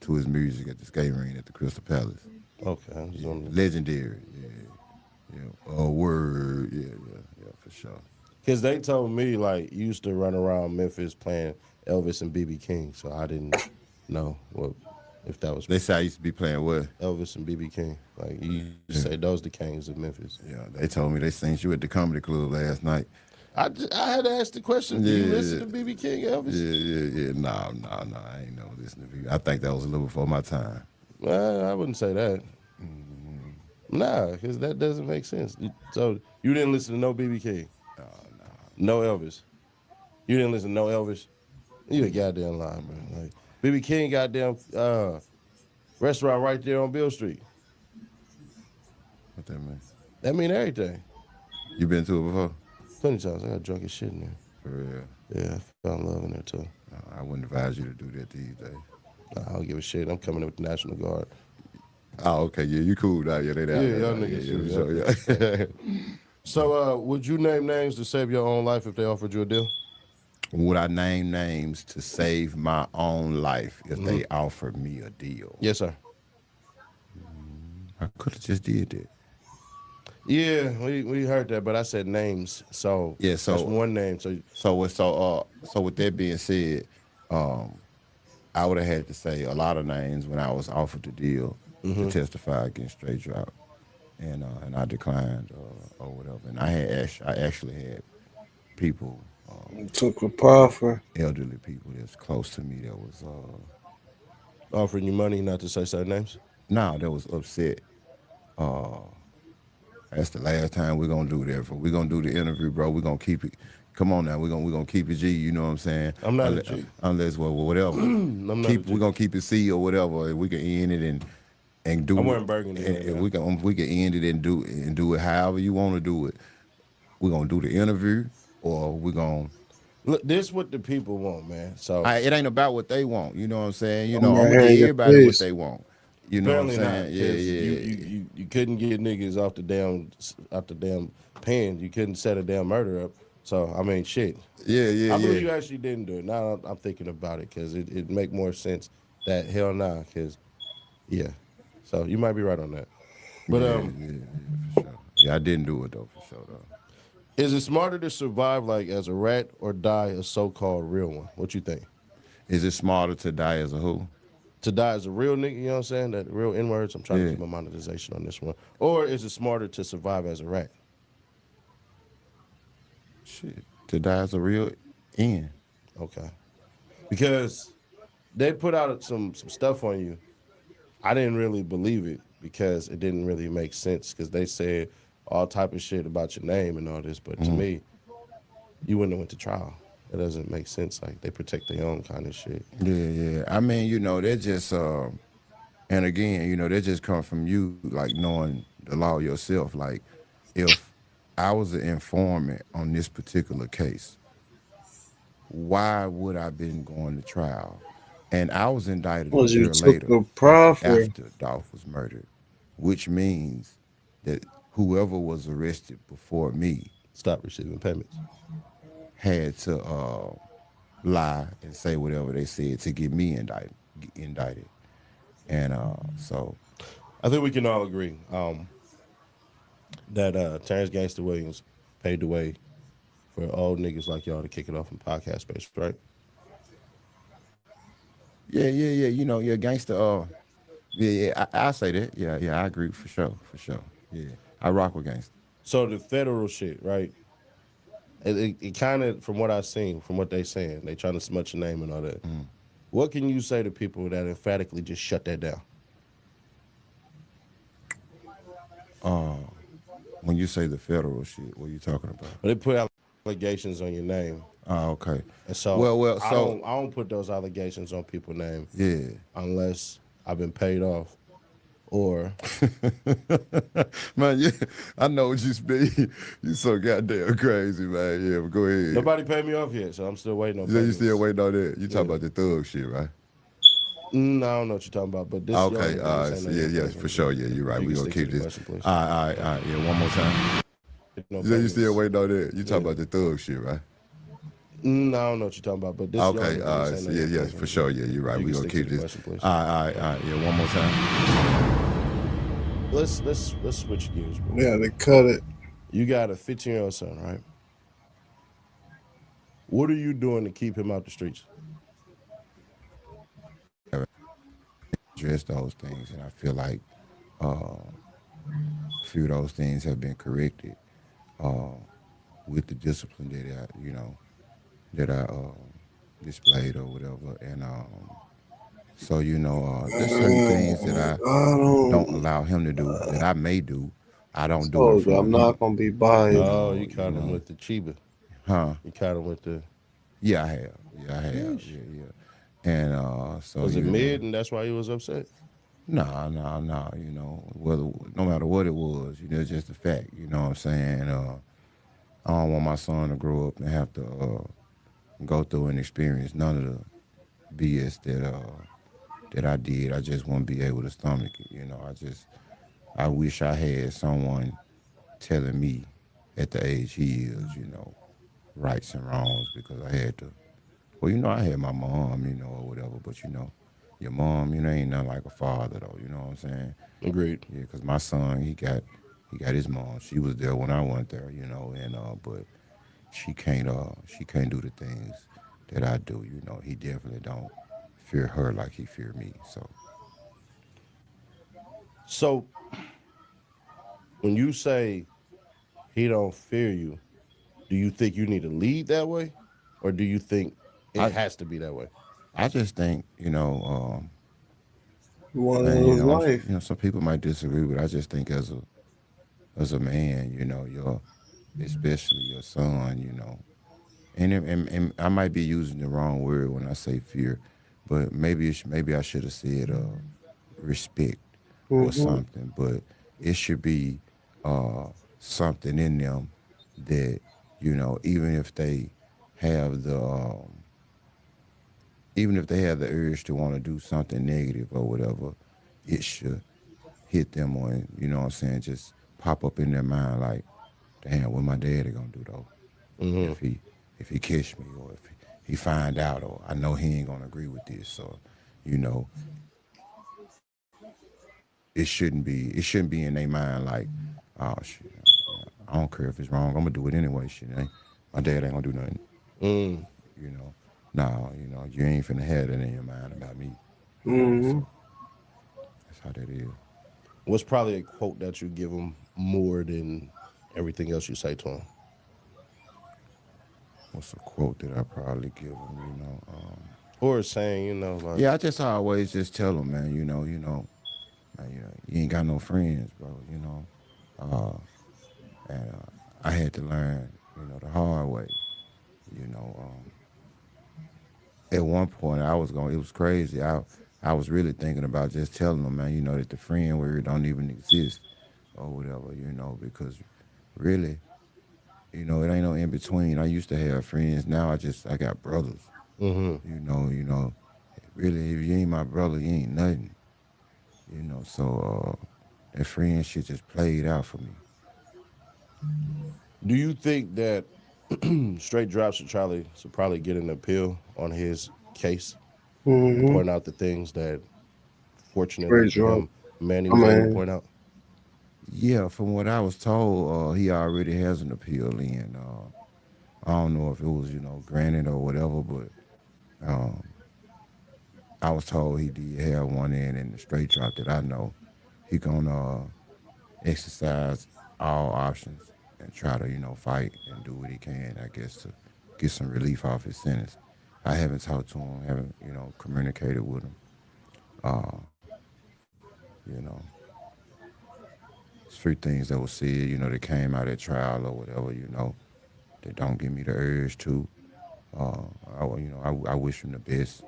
to his music at the skate ring at the Crystal Palace. Okay, I just Yeah, wanted legendary. Yeah. Word. Yeah, for sure. because they told me like you used to run around Memphis playing Elvis and BB King, so I didn't know what if that was They say I used to be playing what? Elvis and BB King. Like you say, those the kings of Memphis. Yeah, they told me they seen you at the comedy club last night. I had to ask the question. Do you listen to BB King, Elvis? Yeah. No. I ain't never listened to people. I think that was a little before my time. I wouldn't say that. Nah, because that doesn't make sense. So you didn't listen to no BB King, no Elvis. You didn't listen to no Elvis. You a goddamn lie, man. Like BB King, goddamn restaurant right there on Bill Street. What that mean? That mean everything. You been to it before? Plenty of times I got drunk as shit in there. For real? Yeah, I fell in love in there too. No, I wouldn't advise you to do that these days. Nah, I don't give a shit. I'm coming in with the National Guard. Oh, okay. Yeah, you cool now. Yeah, they down Yeah, there. y'all niggas Yeah, shoot, yeah. So, would you name names to save your own life if they offered you a deal? Would I name names to save my own life if they offered me a deal? Yes, sir. I could have just did that. Yeah, we heard that, but I said names. So Yeah, so that's one name. So so with that being said, I would have had to say a lot of names when I was offered the deal to testify against Straight Drop, and I declined or whatever. And I actually had people, Took a proffer. elderly people that's close to me that was offering you money not to say certain names. that was upset. That's the last time we're gonna do that. We're gonna do the interview, bro. We're gonna keep it. Come on now, we're gonna keep it G. You know what I'm saying? I'm not a G. Unless whatever. I'm not a G. We're gonna keep it C or whatever. We can end it and do. I'm it. wearing burgundy right And now. we can end it and do it however you want to do it. We're gonna do the interview or we're gonna. Look, this what the people want, man. So It ain't about what they want. You know what I'm saying? I'm I'm right gonna here give in your everybody what face. they want. You know what I'm apparently not. saying? 'Cause Yeah. You couldn't get niggas off the damn pen. You couldn't set a damn murder up. So I mean, shit. Yeah. I believe you actually didn't do it. Now I'm thinking about it because it make more sense that hell nah. Because yeah, so you might be right on that. But Yeah, for sure. Yeah, I didn't do it though, for sure though. is it smarter to survive like as a rat or die a so-called real one? What you think? Is it smarter to die as a who? To die as a real nigga, you know what I'm saying? That real N-words. I'm trying to Yeah. keep my monetization on this one. Or is it smarter to survive as a rat? Shit. To die as a real end. Okay. Because they put out some stuff on you. I didn't really believe it because it didn't really make sense because they said all type of shit about your name and all this. But to me, you wouldn't have went to trial. It doesn't make sense. Like they protect their own kind of shit. Yeah. I mean, they're just and again, that just come from you like knowing the law yourself. Like if I was an informant on this particular case, why would I been going to trial? And I was indicted a Was you year took later a proffer? after Dolph was murdered, which means that whoever was arrested before me Stop receiving payments. had to lie and say whatever they said to get me indicted. And so I think we can all agree that Terrence Gangster Williams paved the way for old niggas like y'all to kick it off in podcast space, right? yeah. You're a gangster. Yeah. I say that. Yeah. I agree for sure, for sure. Yeah, I rock with gangster. So the federal shit, right? It kind of, from what I've seen, from what they saying, they trying to smut your name and all that. What can you say to people that emphatically just shut that down? When you say the federal shit, what are you talking about? But they put allegations on your name, Oh, okay. and so Well, I so don't put those allegations on people's name yeah. unless I've been paid off or Man, yeah, I know what you speak. You so goddamn crazy, man. Yeah, but go ahead. nobody paid me off yet, so I'm still waiting on You say you payments. still waiting on that? You talking Yeah. about the thug shit, right? I don't know what you're talking about, but this young Okay, nigga, this ain't so no young yeah, person. for sure. Yeah, you're If right. you We can gonna stick keep to the this. question, please. All right. Yeah, one more time. No You say you still payments. waiting on that? You talking Yeah. about the thug shit, right? I don't know what you're talking about, but this young Okay, nigga, this ain't so no young yeah, person. for sure. Yeah, you're right. If you We can gonna stick keep to the this. question, please. All right. Yeah, one more time. Let's switch gears, bro. Yeah, they cut it. You got a 15-year-old son, right? What are you doing to keep him out the streets? Address those things, and I feel like a few of those things have been corrected uh, with the discipline that I displayed or whatever, and so there's certain things that I I don't don't. allow him to do that I may do. I don't do in Told you, front I'm of not him. gonna be biased. Oh, you caught him know, with the Chiba. huh? You caught him with the. Yeah, I have. Yeesh. Yeah. And so Was it mid, and that's why he was upset? nah. Whether no matter what it was, it's just a fact. You know what I'm saying? I don't want my son to grow up and have to go through and experience none of the BS that I did. I just won't be able to stomach it. I wish I had someone telling me at the age he is, rights and wrongs because I had to. Well, I had my mom, or whatever, but your mom, ain't nothing like a father though. You know what I'm saying? Agreed. Yeah, because my son, he got his mom. She was there when I went there, and but she can't do the things that I do. He definitely don't fear her like he fear me. So So when you say he don't fear you, do you think you need to lead that way, or do you think it I has to be that way? I just think You want to and lose life. some people might disagree, but I just think as a man, your especially your son, and I might be using the wrong word when I say fear, but maybe I should have said respect or Mm-hmm. something. But it should be something in them that even if they have the urge to want to do something negative or whatever, it should hit them on, what I'm saying, just pop up in their mind like, damn, what my daddy gonna do though? Mm-hmm. If he catch me or if he find out or I know he ain't gonna agree with this or you know it shouldn't be in their mind like, oh shit, I don't care if it's wrong, I'm gonna do it anyway. Shit, my dad ain't gonna do nothing. Mm. You know, no, you ain't finna have that in your mind about me. Mm-hmm. So that's how that is. What's probably a quote that you give him more than everything else you say to him? What's a quote that I probably give him? Or saying, like, Yeah, I just always just tell him, man. Man, you ain't got no friends, bro. And I had to learn, the hard way. You know, at one point I was going. It was crazy. I was really thinking about just telling them, man, that the friend word don't even exist or whatever, because really, it ain't no in between. I used to have friends. Now I got brothers. Mm-hmm. Really, if you ain't my brother, you ain't nothing. So that friend shit just played out for me. Do you think that straight drops should probably get an appeal on his case and Mm-hmm. point out the things that, fortunately Great for job. him, Manny I was able to mean, point out? Yeah, from what I was told, he already has an appeal in. I don't know if it was, granted or whatever, but um, I was told he did have one in the straight drop that I know. He gonna exercise all options and try to, fight and do what he can, I guess, to get some relief off his sentence. I haven't talked to him, haven't, communicated with him. Uh, you know, it's few things that were said, that came out at trial or whatever, that don't give me the urge to. I wish him the best.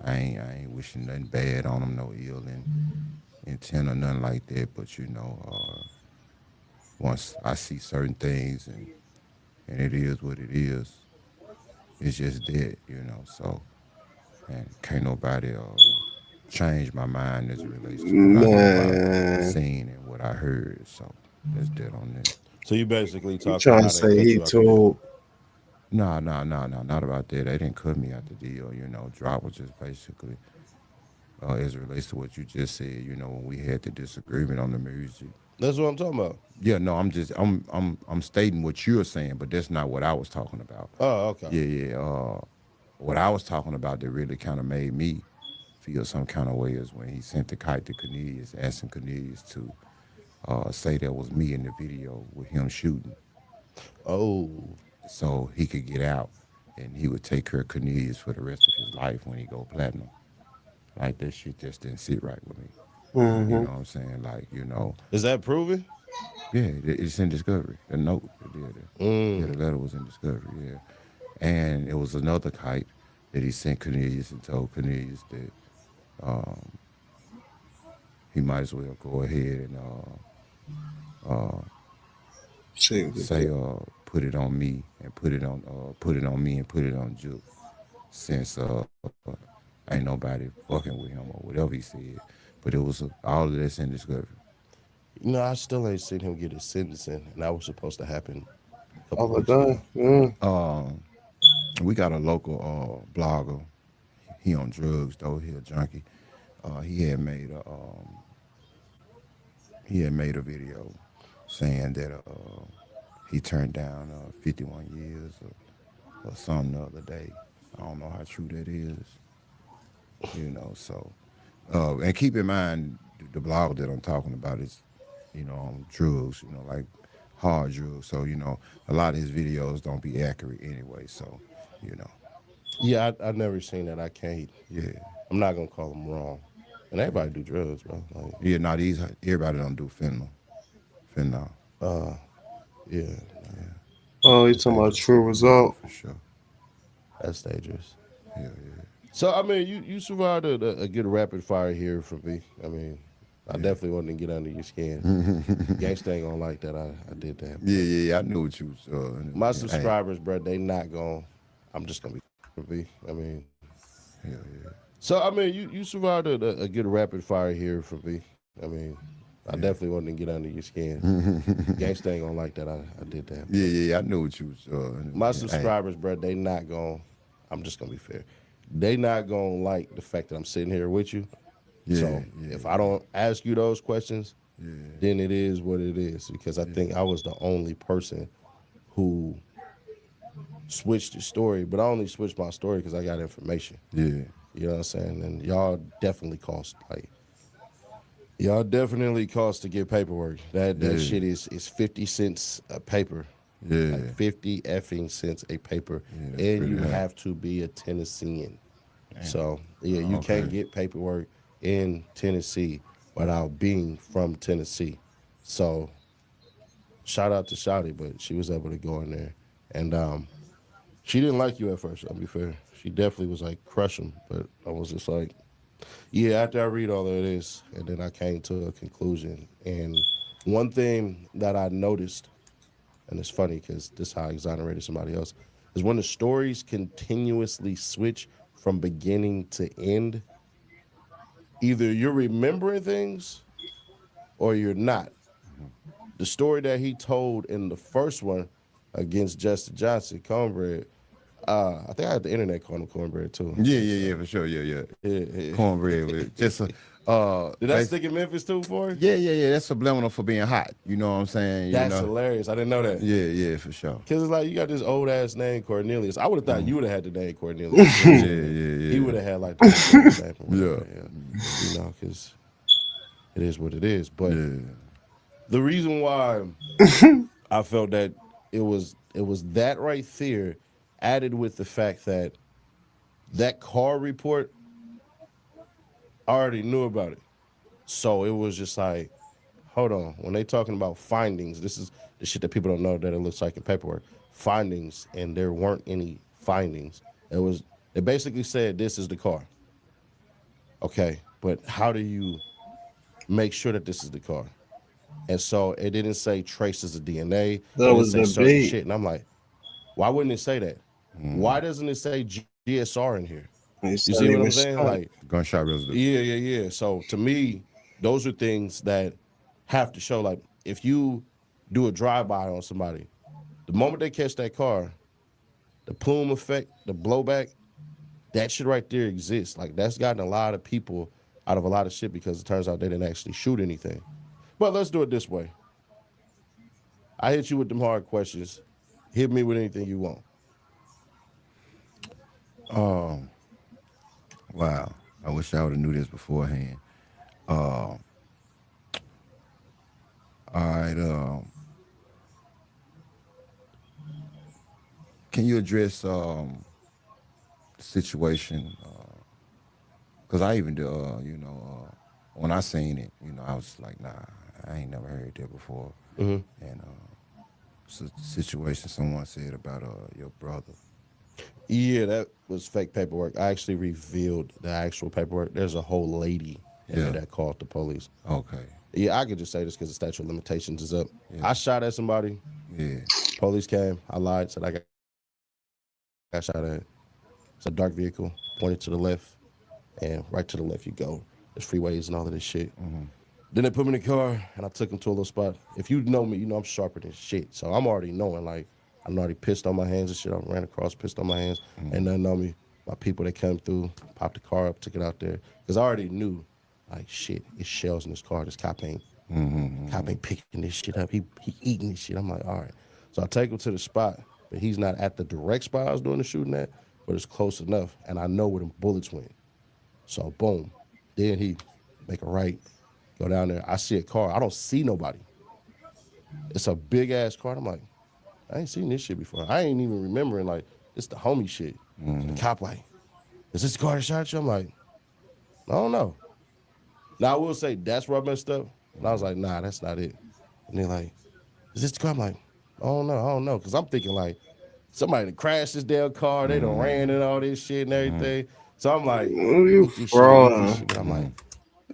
I ain't wishing nothing bad on him, no ill intent or nothing like that. But once I see certain things and it is what it is, it's just that, So and can't nobody change my mind as it relates to what I man, seen and what I heard. So that's dead on that. So you basically you talking trying to how they say cut he you out the deal. told? No, no, no, no, not about that. They didn't cut me out the deal. Drop was just basically as it relates to what you just said. When we had the disagreement on the music. That's what I'm talking about. Yeah, no, I'm stating what you're saying, but that's not what I was talking about. Oh, okay. Yeah, yeah. What I was talking about that really kind of made me feel some kind of way is when he sent the kite to Cornelius, asking Cornelius to say that was me in the video with him shooting, Oh, so he could get out and he would take care of Cornelius for the rest of his life when he go platinum. Like that shit just didn't sit right with me. You Mm-hmm. know what I'm saying? Like, is that proven? yeah, it's in Discovery. The note, yeah, Mm. the letter was in Discovery, yeah. And it was another kite that he sent Cornelius and told Cornelius that um, he might as well go ahead and say, put it on me and put it on me and put it on Juke, since ain't nobody fucking with him or whatever he said. But it was all of that's in Discovery. I still ain't seen him get his sentencing, and that was supposed to happen a couple Other weeks ago. day, yeah. Um, we got a local blogger. He on drugs though. He a junkie. He had made a video saying that he turned down 51 years or something the other day. I don't know how true that is. So and keep in mind the blog that I'm talking about is on drugs. Like hard drugs. So a lot of his videos don't be accurate anyway. So you know, Yeah, I never seen that. I can't. yeah, I'm not gonna call him wrong. And everybody do drugs, bro. Like, yeah. Not these everybody don't do fentanyl. uh, yeah, Yeah, Oh, you that's talking about dangerous. true Yeah, result? for sure. that's dangerous. Yeah, yeah, So I mean, you survived a good rapid fire here from me. I mean, I yeah. definitely wanted to get under your skin. Gangsta ain't gonna like that. I did that, Yeah, but yeah, yeah. I knew what you was. my Yeah, hey, subscribers, bro, they not going. I'm just gonna be from me. I mean, yeah, yeah, so I mean, you survived a good rapid fire here from me. I mean, I yeah. definitely wanted to get under your skin. Gangsta ain't gonna like that. I did that, Yeah, but yeah, yeah. I knew what you was. my Yeah, hey, subscribers, bro, they not going. I'm just gonna be fair. They not gonna like the fact that I'm sitting here with you. yeah, So yeah, if I don't ask you those questions, yeah, then it is what it is. Because I think I was the only person who switched the story, but I only switched my story because I got information. yeah, You know what I'm saying? And y'all definitely cost to get paperwork. That yeah, shit is 50 cents a paper. Like yeah, 50 effing cents a paper. yeah. That's And pretty you high. have to be a Tennessean. Damn. So yeah, you can't Okay. get paperwork in Tennessee without being from Tennessee. So shout out to Shotty, but she was able to go in there. And she didn't like you at first, I'll be fair. She definitely was like crush him, but I was just like, yeah. After I read all of this, and then I came to a conclusion. And one thing that I noticed, and it's funny because this is how I exonerated somebody else, is when the stories continuously switch from beginning to end. Either you're remembering things or you're not. The story that he told in the first one against Justin Johnson, Cornbread. I think I had the internet call him Cornbread too. Yeah, for sure. Yeah. Cornbread with just a Did that stick in Memphis too for you? Yeah. That's subliminal for being hot. You know what I'm saying? That's hilarious. I didn't know that. Yeah, for sure. Because it's like you got this old ass name Cornelius. I would have thought you would have had the name Cornelius. You know Yeah. He would have had like the name. Yeah. You know, because it is what it is. But Yeah. the reason why I felt that it was that right there, added with the fact that that car report, I already knew about it. So it was just like, hold on. When they talking about findings, this is the shit that people don't know that it looks like in paperwork. Findings, and there weren't any findings. They basically said this is the car. Okay, but how do you make sure that this is the car? And so it didn't say traces of DNA. It That didn't was say the certain bait. shit. And I'm like, why wouldn't it say that? Why doesn't it say GSR in here? He You said see he what I'm was saying? shot. Like, Gunshot residue. yeah. So to me, those are things that have to show. Like, if you do a drive-by on somebody, the moment they catch that car, the plume effect, the blowback, that shit right there exists. Like, that's gotten a lot of people out of a lot of shit because it turns out they didn't actually shoot anything. But let's do it this way. I hit you with them hard questions. Hit me with anything you want. Wow. I wish I would have knew this beforehand. All right. Can you address the situation? Because I even do, when I seen it, I was like, nah, I ain't never heard that before. And it's a situation someone said about your brother. Yeah, that was fake paperwork. I actually revealed the actual paperwork. There's a whole lady in there that called the police. Okay. Yeah, I could just say this because the statute of limitations is up. Yeah. I shot at somebody. Yeah. Police came. I lied, said I got shot at. It's a dark vehicle, pointed to the left, and right to the left you go. There's freeways and all of this shit. Then they put me in the car, and I took them to a little spot. If you know me, you know I'm sharper than shit. So I'm already knowing, like, I'm already pissed on my hands and shit. I ran across, pissed on my hands. Ain't nothing on me. My people, they came through, popped the car up, took it out there. Because I already knew, like, shit, it's shells in this car. This cop ain't picking this shit up. He eating this shit. I'm like, all right. So I take him to the spot, but he's not at the direct spot I was doing the shooting at, but it's close enough. And I know where them bullets went. So, boom. Then he make a right, go down there. I see a car. I don't see nobody. It's a big-ass car. I'm like, I ain't seen this shit before. I ain't even remembering, like, it's the homie shit. So the cop like, is this the car that shot you? I'm like, I don't know. Now, I will say that's where I messed up. And I was like, nah, that's not it. And they're like, is this the car? I'm like, I don't know. Because I'm thinking, like, somebody that crashed this damn car. They done ran and all this shit and everything. So I'm like, You eat this fraud. shit. But I'm like,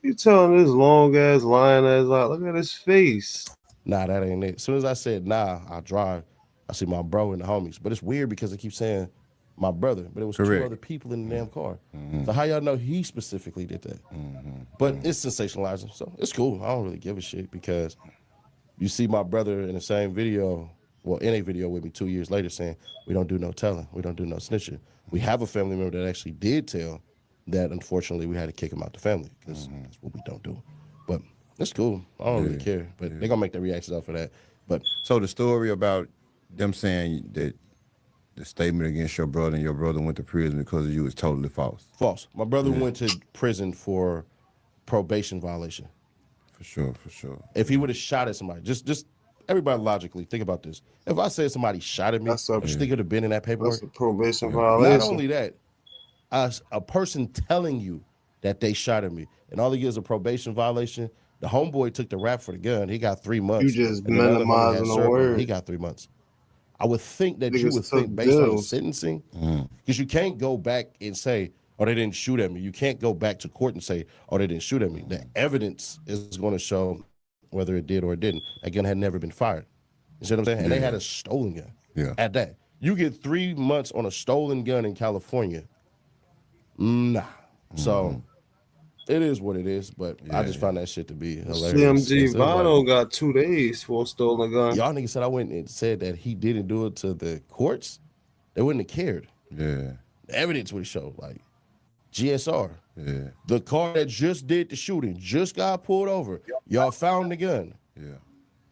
You telling this long ass lying ass lie? Look at his face. nah, that ain't it. As soon as I said, nah, I drive, I see my bro and the homies. But it's weird because they keep saying my brother, but it was Correct. two other people in the damn car. So how y'all know he specifically did that? But it's sensationalizing, so it's cool. I don't really give a shit because you see my brother in the same video, well, in a video with me 2 years later saying, we don't do no telling, we don't do no snitching. We have a family member that actually did tell that, unfortunately, we had to kick him out the family because that's what we don't do. But it's cool. I don't really care. But they're going to make their reactions out for that. But So the story about them saying that the statement against your brother and your brother went to prison because of you is totally false. false. My brother went to prison for probation violation. For sure. If he would have shot at somebody, just everybody logically think about this. If I said somebody shot at me, That's a- would you think it would have been in that paperwork? That's a probation Not violation. only that, a person telling you that they shot at me, and all he gives a probation violation. The homeboy took the rap for the gun. He got 3 months. You just And the other homie had minimizing the served on him. word. He got 3 months. I would think that you Niggas would took think based on the bills. sentencing, because you can't go back and say, oh, they didn't shoot at me. You can't go back to court and say, oh, they didn't shoot at me. The evidence is going to show whether it did or it didn't. That gun had never been fired. You see what I'm saying? And they had a stolen gun. Yeah. At that. You get 3 months on a stolen gun in California. Nah. So it is what it is, but I just find that shit to be hilarious. CMG It's like, Vano got 2 days for a stolen gun. y'all niggas said I went and said that he didn't do it to the courts. They wouldn't have cared. Yeah. The evidence would show, like GSR. Yeah. The car that just did the shooting just got pulled over. Y'all found the gun. Yeah.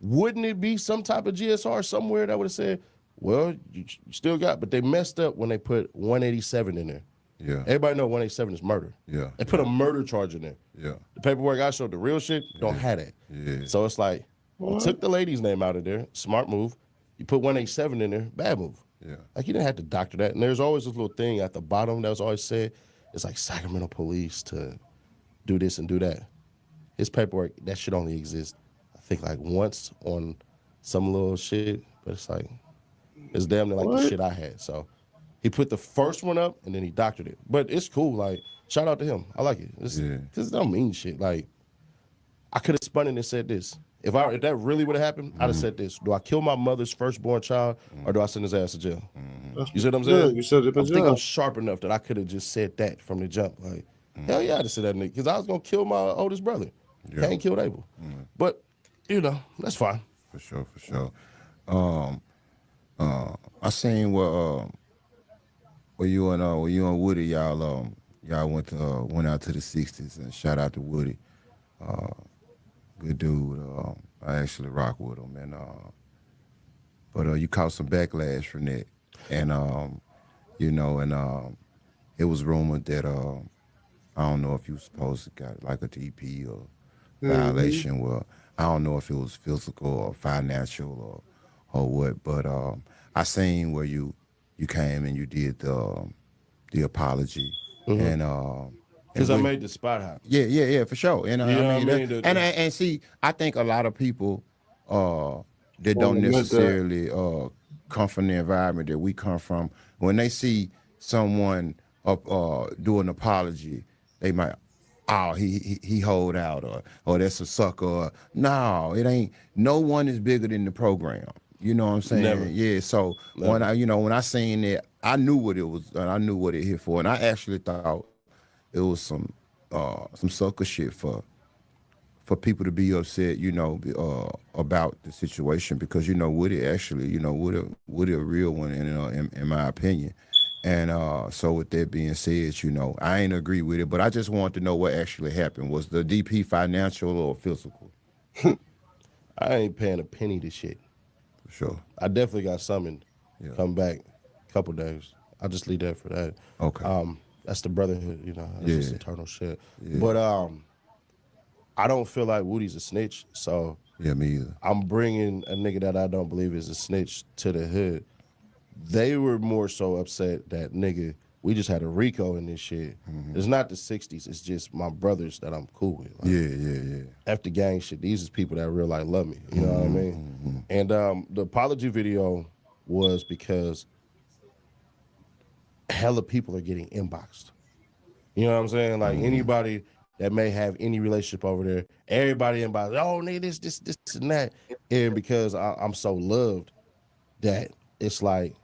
Wouldn't it be some type of GSR somewhere that would have said, well, you still got, but they messed up when they put 187 in there. Yeah. Everybody know 187 is murder. Yeah. They put a murder charge in there. Yeah. The paperwork I showed, the real shit, don't have that. Yeah. So it's like, you took the lady's name out of there, smart move. You put 187 in there, bad move. Yeah. Like, you didn't have to doctor that. And there's always this little thing at the bottom that was always said, it's like Sacramento police to do this and do that. His paperwork, that shit only exists, I think, like once on some little shit, but it's like, it's damn near like the shit I had. So he put the first one up and then he doctored it. But it's cool. Like, shout out to him. I like it. Because it don't mean shit. Like, I could have spun it and said this. If that really would have happened, I'd have said this. Do I kill my mother's firstborn child or do I send his ass to jail? You see what I'm saying? Yeah, you said it I in think I'm jail. sharp enough that I could have just said that from the jump. Like, hell yeah, I'd have said that nigga. Because I was going to kill my oldest brother. Yeah. Can't kill Abel. But, you know, that's fine. For sure. I seen where you and Woody y'all went out to the 60s, and shout out to Woody. Good dude. I actually rock with him, and but you caught some backlash from that, and it was rumored that I don't know if you supposed to got like a DP or violation. Well, I don't know if it was physical or financial or what, but I seen where you came and you did the apology, and Because I made the spot hot. yeah, for sure. And You know what I mean? and see, I think a lot of people that don't admit that. necessarily come from the environment that we come from, when they see someone do an apology, they might, oh, he hold out, or that's a sucker. Or, no, it ain't. No one is bigger than the program. You know what I'm saying? Never. Yeah. So when I seen that, I knew what it was, and I knew what it hit for, and I actually thought it was some sucker shit for people to be upset, about the situation, because Woody actually, Woody a real one, in my opinion. And so with that being said, I ain't agree with it, but I just wanted to know what actually happened. Was the DP financial or physical? I ain't paying a penny to shit. For sure. I definitely got summoned. Yeah. Come back a couple days. I'll just leave that for that. Okay. That's the brotherhood, That's just Yeah. eternal shit. Yeah. But I don't feel like Woody's a snitch, so Yeah, me either. I'm bringing a nigga that I don't believe is a snitch to the hood. They were more so upset that, nigga, we just had a RICO in this shit. It's not the 60s. It's just my brothers that I'm cool with. Like, Yeah. after gang shit, these is people that real life love me. You know what I mean? And the apology video was because hella people are getting inboxed. You know what I'm saying? Like, anybody that may have any relationship over there, everybody inboxed, oh, nigga, this, and that. And because I'm so loved that it's like,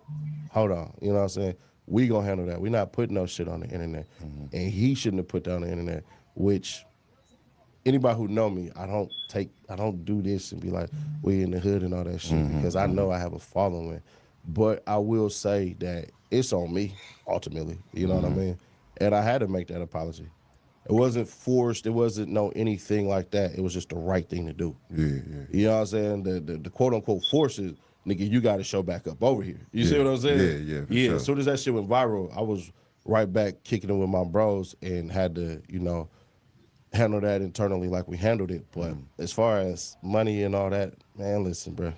hold on, you know what I'm saying? We gonna handle that. We not putting no shit on the internet. And he shouldn't have put that on the internet, which anybody who know me, I don't do this and be like, we in the hood and all that shit, because I know I have a following. But I will say that it's on me, ultimately. You know what I mean? And I had to make that apology. It wasn't forced. It wasn't no anything like that. It was just the right thing to do. Yeah. You know what I'm saying? The quote-unquote forces, nigga, you got to show back up over here. You see what I'm saying? Yeah, for Yeah, sure. as soon as that shit went viral, I was right back kicking it with my bros and had to, handle that internally like we handled it. But as far as money and all that, man, listen, bro.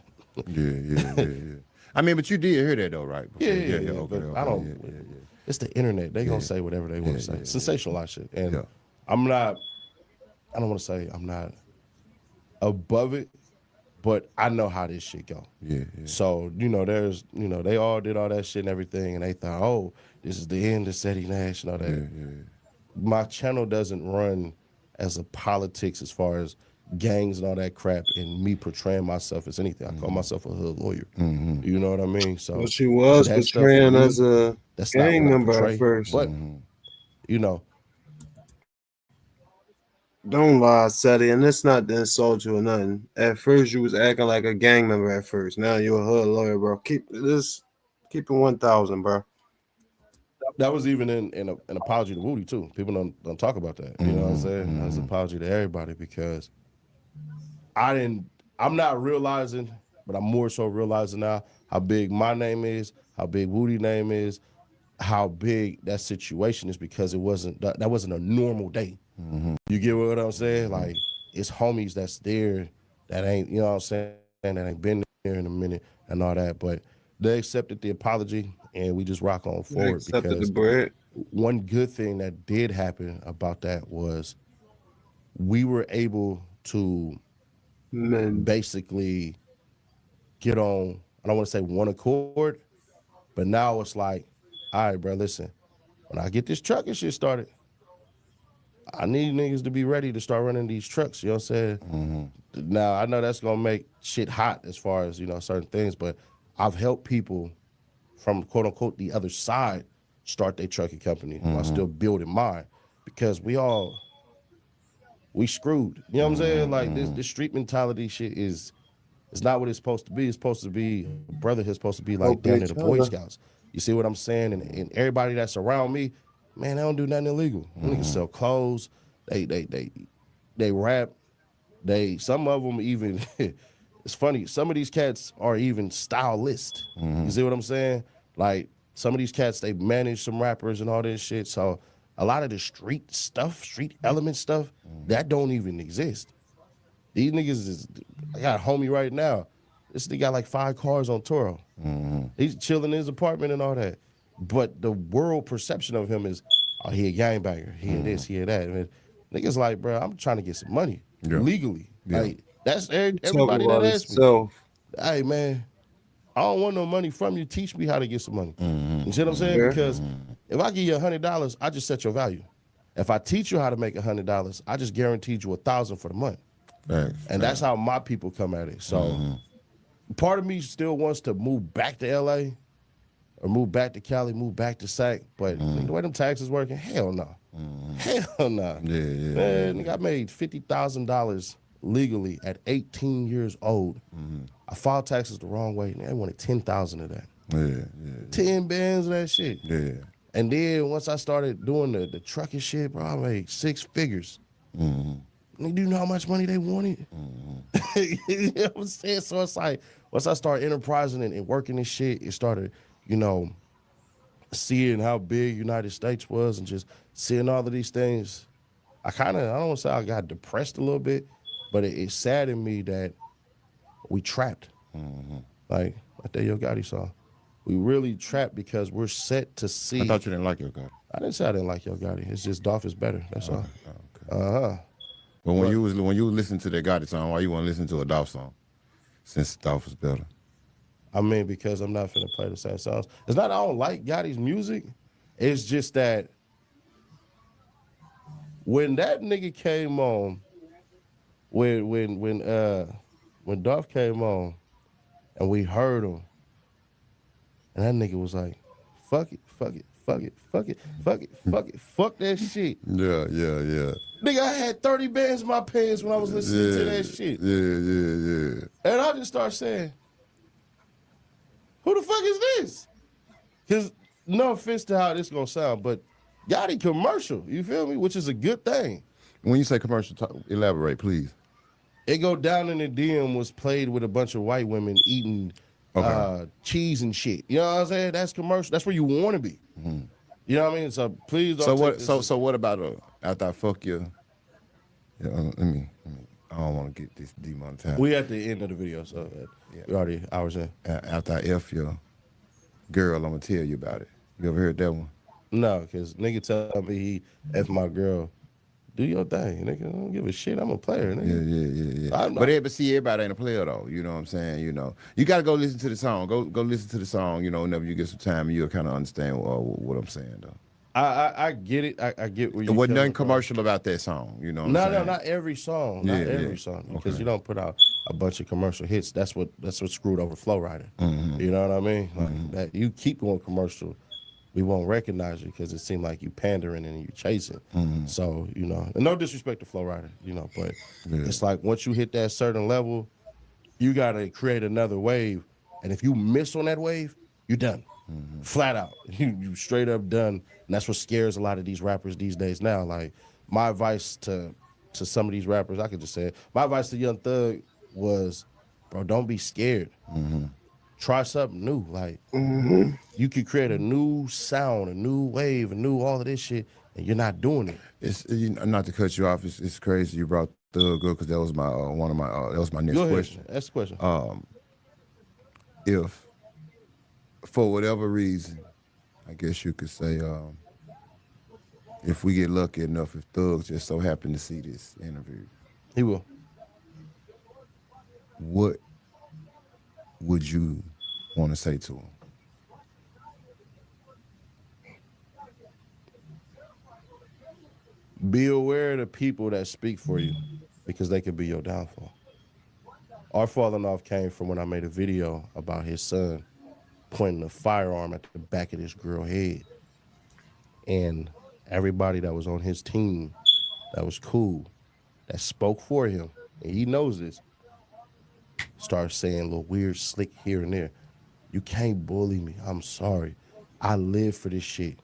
Yeah. I mean, but you did hear that though, right? Before? Yeah. Okay, But I don't. Yeah. It's the internet. They gonna say whatever they want to say. Yeah. Sensationalize shit. And Yeah. I'm not. I don't want to say I'm not above it, but I know how this shit go. Yeah. So, there's, they all did all that shit and everything, and they thought, oh, this is the end of Seti Nash and all that. Yeah. My channel doesn't run as a politics as far as gangs and all that crap and me portraying myself as anything. I call myself a hood lawyer. You know what I mean? So But she was that stuff for portraying me, as a that's not gang what I member at portray. first. But, you know, Don't lie, Seti, and it's not to insult you or nothing. At first, you was acting like a gang member at first. Now you're a hood lawyer, bro. Keep it 1,000, bro. that was even in an apology to Woody too. People don't talk about that. You know what I'm saying? That was an apology to everybody because I'm not realizing, but I'm more so realizing now how big my name is, how big Woody's name is, how big that situation is because that wasn't a normal day. You get what I'm saying? Like it's homies that's there that ain't, you know what I'm saying, that ain't been there in a minute and all that. But they accepted the apology and we just rock on They forward accepted the because bread. one good thing that did happen about that was we were able to Man, basically get on, I don't want to say one accord, but now it's like, all right, bro, listen, when I get this truck and shit started, I need niggas to be ready to start running these trucks. You know what I'm saying? Now, I know that's going to make shit hot as far as, certain things, but I've helped people from quote unquote the other side start their trucking company while still building mine because we screwed. You know what I'm saying? Like this street mentality shit is not what it's supposed to be. It's supposed to be brotherhood. Supposed to be like help down there each the Boy other. Scouts. You see what I'm saying? And everybody that's around me, man, they don't do nothing illegal. Them niggas sell clothes. They rap. Some of them even. It's funny. Some of these cats are even stylists. You see what I'm saying? Like some of these cats, they manage some rappers and all this shit. So a lot of the street stuff, street element stuff, that don't even exist. These niggas is, I got a homie right now. This nigga got like 5 cars on Toro. He's chilling in his apartment and all that. But the world perception of him is, oh, he a gangbanger. He a this, he a that. And niggas like, bro, I'm trying to get some money legally. Yeah. Like, that's Talk everybody that about asks me. itself. Hey, man, I don't want no money from you. Teach me how to get some money. You see what I'm saying? Yeah. Because if I give you $100, I just set your value. If I teach you how to make $100, I just guaranteed you 1,000 for the month. And that's how my people come at it. So part of me still wants to move back to LA or move back to Cali, move back to Sac. But the way them taxes working, hell no. Hell no. Man, nigga, I made $50,000 legally at 18 years old. I filed taxes the wrong way, and they wanted 10,000 of that. 10 bands of that shit. And then once I started doing the trucking shit, bro, I made 6 figures. Nigga, do you know how much money they wanted? You know what I'm saying? So it's like, once I started enterprising and working this shit, it started, seeing how big United States was and just seeing all of these things. I don't want to say I got depressed a little bit, but it saddened me that we trapped. Like that Yo Gotti song. We really trapped because we're set to see. I thought you didn't like Yo Gotti. I didn't say I didn't like Yo Gotti. It's just Dolph is better. That's all. Okay. But when you was listening to that Gotti song, why you want to listen to a Dolph song? Since Dolph was better. I mean, because I'm not finna play the same songs. It's not I don't like Gotti's music. It's just that when that nigga came on, when Dolph came on, and we heard him, and that nigga was like, "Fuck it, fuck it, fuck it, fuck it, fuck it, fuck it, fuck that shit." Yeah. Nigga, I had 30 bands in my pants when I was listening to that shit. Yeah. And I just started saying, who the fuck is this? Because no offense to how this gonna sound, but Gotti commercial, you feel me? Which is a good thing. When you say commercial, elaborate, please. It Go Down in the DM was played with a bunch of white women eating cheese and shit. You know what I'm saying? That's commercial. That's where you want to be. You know what I mean? So please don't. So what about after I fuck you? Yeah, let me. I don't want to get this demonetized. We at the end of the video, so we already hours in. After I F your girl, I'm gonna tell you about it. You ever heard that one? No, because nigga tell me he F my girl do your thing, nigga. I don't give a shit. I'm a player, Yeah, nigga. yeah. But see, everybody ain't a player though. You know what I'm saying? You got to go listen to the song. Go listen to the song. Whenever you get some time, you'll kind of understand what I'm saying though. I get it. I get where It you're wasn't nothing coming from. commercial about that song. You know what I'm No, saying? not every song. Yeah, Not yeah. every song. Because Okay. you don't put out a bunch of commercial hits. That's what screwed over Flow Rider. Mm-hmm. You know what I mean? Like that you keep going commercial, we won't recognize you because it seemed like you pandering and you chasing. So, and no disrespect to Flow Rider, but Yeah. it's like once you hit that certain level, you gotta create another wave. And if you miss on that wave, you're done. Flat out. You straight up done. And that's what scares a lot of these rappers these days now. Like my advice to some of these rappers, I could just say it. My advice to Young Thug was, bro, don't be scared. Try something new. Like you could create a new sound, a new wave, a new all of this shit, and you're not doing it. It's not to cut you off. It's crazy you brought Thug up because that was my that was my next Go ahead. question. That's the question. If for whatever reason, I guess you could say, if we get lucky enough, if Thug just so happened to see this interview, He will. what would you want to say to him? Be aware of the people that speak for you because they could be your downfall. Our falling off came from when I made a video about his son pointing a firearm at the back of this girl's head. And everybody that was on his team that was cool, that spoke for him, and he knows this, started saying a little weird slick here and there. You can't bully me. I'm sorry. I live for this shit.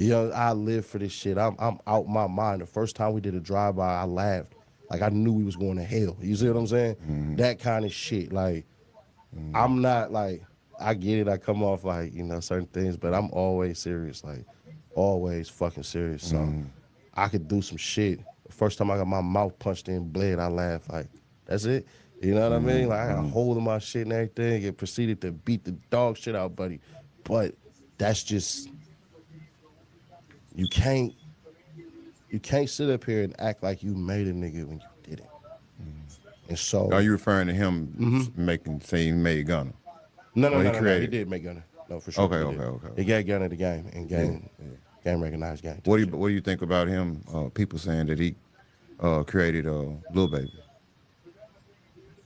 I live for this shit. I'm out my mind. The first time we did a drive-by, I laughed. Like I knew we was going to hell. You see what I'm saying? That kind of shit. Like I'm not like, I get it. I come off like, certain things, but I'm always serious. Like always fucking serious. So I could do some shit. The first time I got my mouth punched in, bled, I laughed. Like, that's it. You know what I mean? Like I got a hold of my shit and everything and proceeded to beat the dog shit out, buddy. But that's just, you can't sit up here and act like you made a nigga when you didn't. And so Are you referring to him saying he made Gunna? No. he He created- did make Gunna. No, for sure. Okay. He got Gunna the game and game recognized game. What do you think about him? People saying that he created Lil Baby.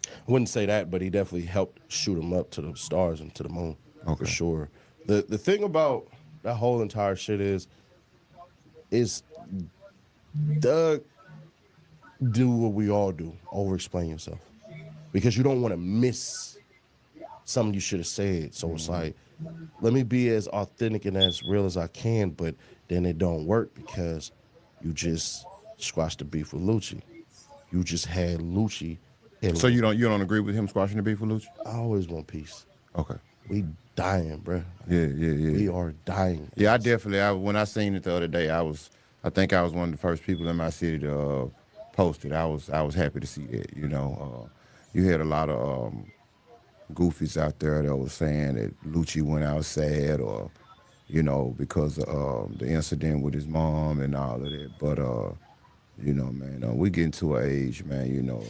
I wouldn't say that, but he definitely helped shoot him up to the stars and to the moon. Okay. For sure. The thing about that whole entire shit is Doug do what we all do, over-explain yourself. Because you don't want to miss something you should have said. So it's like, let me be as authentic and as real as I can, but then it don't work because you just squashed the beef with Lucci. You just had Lucci. And So you don't agree with him squashing the beef with Lucci? I always want peace. Okay. We dying, bruh. Yeah. We are dying. Yeah, when I seen it the other day, I think I was one of the first people in my city to post it. I was happy to see that. You had a lot of goofies out there that was saying that Lucci went out sad or, because of the incident with his mom and all of that. But man, we getting to an age, man.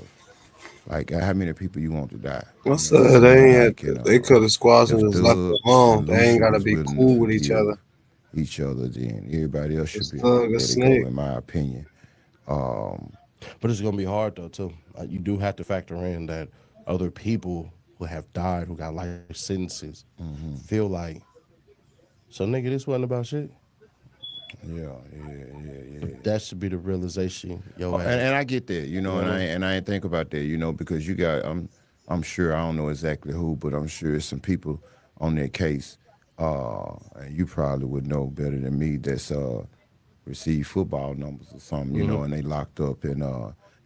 Like how many people you want to die? I said they ain't had. Like, They could have squashed and just left it alone. and They ain't Lucy gotta was be willing to cool with each forgive other. Each other, then everybody else should It's be Thug a let it snake. go, in my opinion. But it's gonna be hard though too. You do have to factor in that other people who have died, who got life sentences, feel like, so nigga, this wasn't about shit. Yeah. That should be the realization. And I get that, and I ain't think about that, because you got, I'm sure, I don't know exactly who, but I'm sure it's some people on that case, and you probably would know better than me that's received football numbers or something, and they locked up, and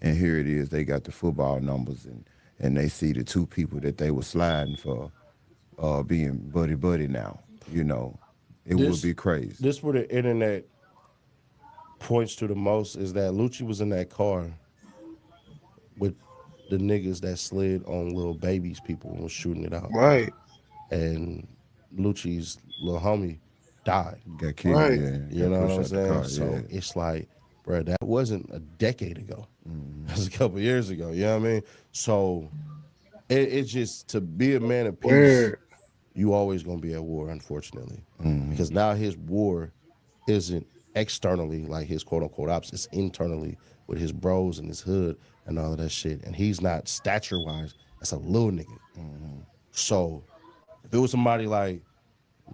here it is, they got the football numbers, and they see the two people that they were sliding for being buddy now, It would be crazy. This where the internet points to the most is that Lucci was in that car with the niggas that slid on little babies people and was shooting it out. Right. And Lucci's little homie died. Got killed, Right. yeah. You know what I'm saying? Car, So it's like bro, that wasn't a decade ago. That's a couple years ago. You know what I mean? So it's just to be a man of peace, Where? you always gonna be at war, unfortunately. Because now his war isn't externally like his quote unquote ops, it's internally with his bros and his hood and all of that shit. And he's not stature wise, that's a little nigga. So if it was somebody like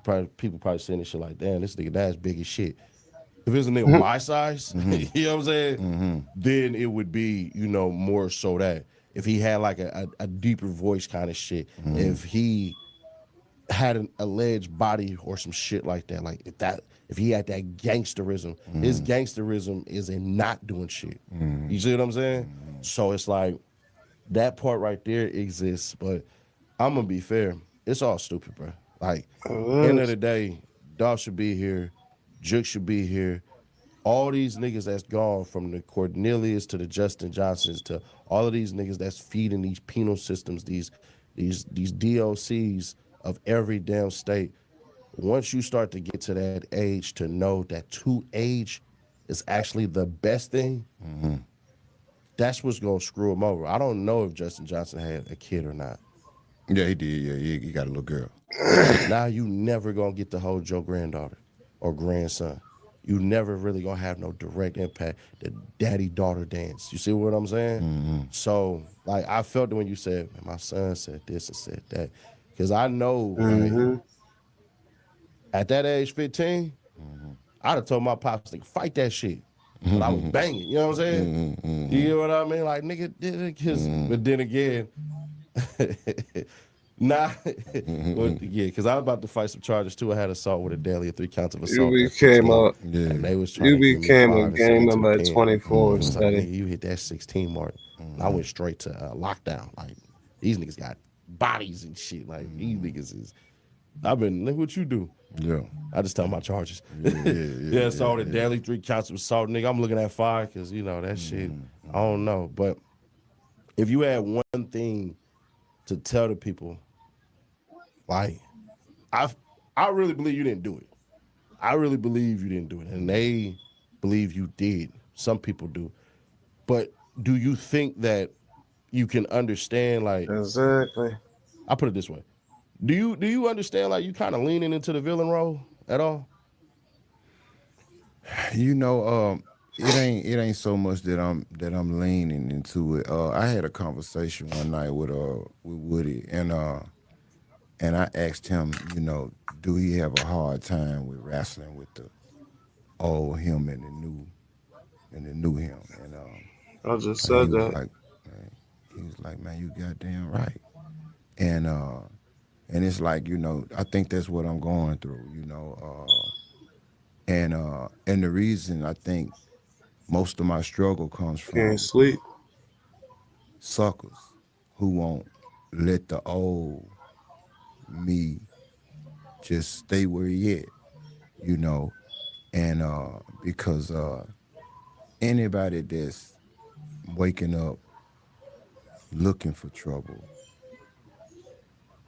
probably people probably saying this shit like, damn, this nigga that's big as shit. If it was a nigga my size, you know what I'm saying? Then it would be, more so that if he had like a deeper voice kind of shit, if he had an alleged body or some shit like that, like if he had that gangsterism, his gangsterism is in not doing shit. You see what I'm saying? So it's like that part right there exists, but I'm gonna be fair. It's all stupid, bro. Like, It end of is. the day, Dolph should be here, Juke should be here. All these niggas that's gone from the Cornelius to the Justin Johnsons to all of these niggas that's feeding these penal systems, these DOCs of every damn state. Once you start to get to that age to know that to age is actually the best thing, that's what's gonna screw him over. I don't know if Justin Johnson had a kid or not. Yeah, he did. Yeah, he got a little girl. Now you never gonna get to hold your granddaughter or grandson. You never really gonna have no direct impact. The daddy daughter dance. You see what I'm saying? So like I felt it when you said, man, my son said this and said that. Cause I know like Mm-hmm. at that age 15, I'd have told my pops, like, fight that shit. But I was banging, you know what I'm saying? You get what I mean? Like, nigga, cause, but then again, nah, well, yeah, because I was about to fight some charges too. I had assault with a daily, 3 counts of You assault at became 15, a and Yeah. they was trying you to give me became a 5 and send gang me to the member at pen. 24 It was like, steady. nigga, you hit that 16 mark. And I went straight to lockdown. Like, these niggas got bodies and shit. Like, these niggas is, look what you do. Yeah. I just tell my charges. Yeah, yeah, yeah, Yeah, yeah, so the daily 3 counts of assault, nigga. I'm looking at 5 because that shit. I don't know, but if you had one thing to tell the people, like I, I really believe you didn't do it. I really believe you didn't do it, and they believe you did. Some people do, but do you think that you can understand? Like, Exactly. I put it this way: do you understand? Like, you kind of leaning into the villain role at all? You know, it ain't so much that I'm leaning into it. I had a conversation one night with Woody, and I asked him, do he have a hard time with wrestling with the old him and the new him? I just And he said was that. like, man, man, you goddamn right. And and it's like, I think that's what I'm going through, and the reason I think most of my struggle comes Can't from sleep. suckers who won't let the old me just stay where he at, you know, and because anybody that's waking up looking for trouble,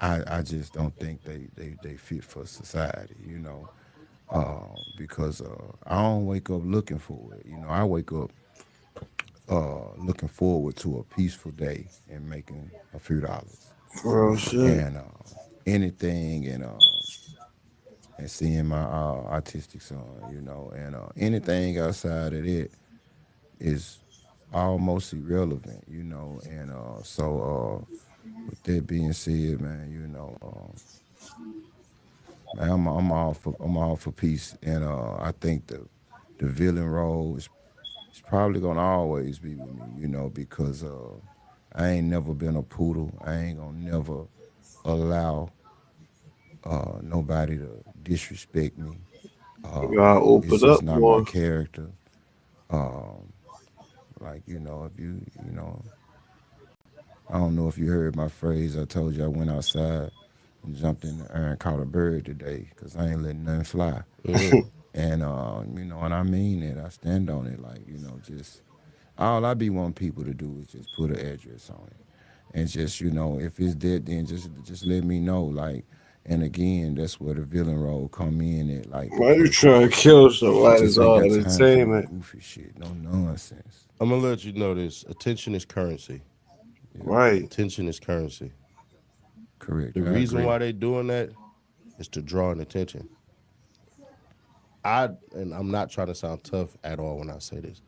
I just don't think they fit for society, because I don't wake up looking for it. I wake up looking forward to a peaceful day and making a few dollars Real shit. and anything and seeing my autistic son, and anything outside of it is almost irrelevant, and so with that being said, man, man, I'm all for peace, and I think the villain role is probably gonna always be with me, because I ain't never been a poodle. I ain't gonna never allow nobody to disrespect me. You gotta It's open just up not my more. character. Um, like if I don't know if you heard my phrase. I told you I went outside and jumped in the air and caught a bird today because I ain't letting nothing fly. Mm-hmm. And and I mean it. I stand on it. Like just all I be wanting people to do is just put an address on it, and just if it's dead, then just let me know. Like And again, that's where the villain role come in at, like Why you because trying to kill you somebody? It's just ain't all got time for no entertainment. goofy shit, no nonsense. I'm gonna let you know this. Attention is currency. Yeah, Right. Attention is currency. correct. The I reason agree. why they doing that is to draw an attention. And I'm not trying to sound tough at all when I say this.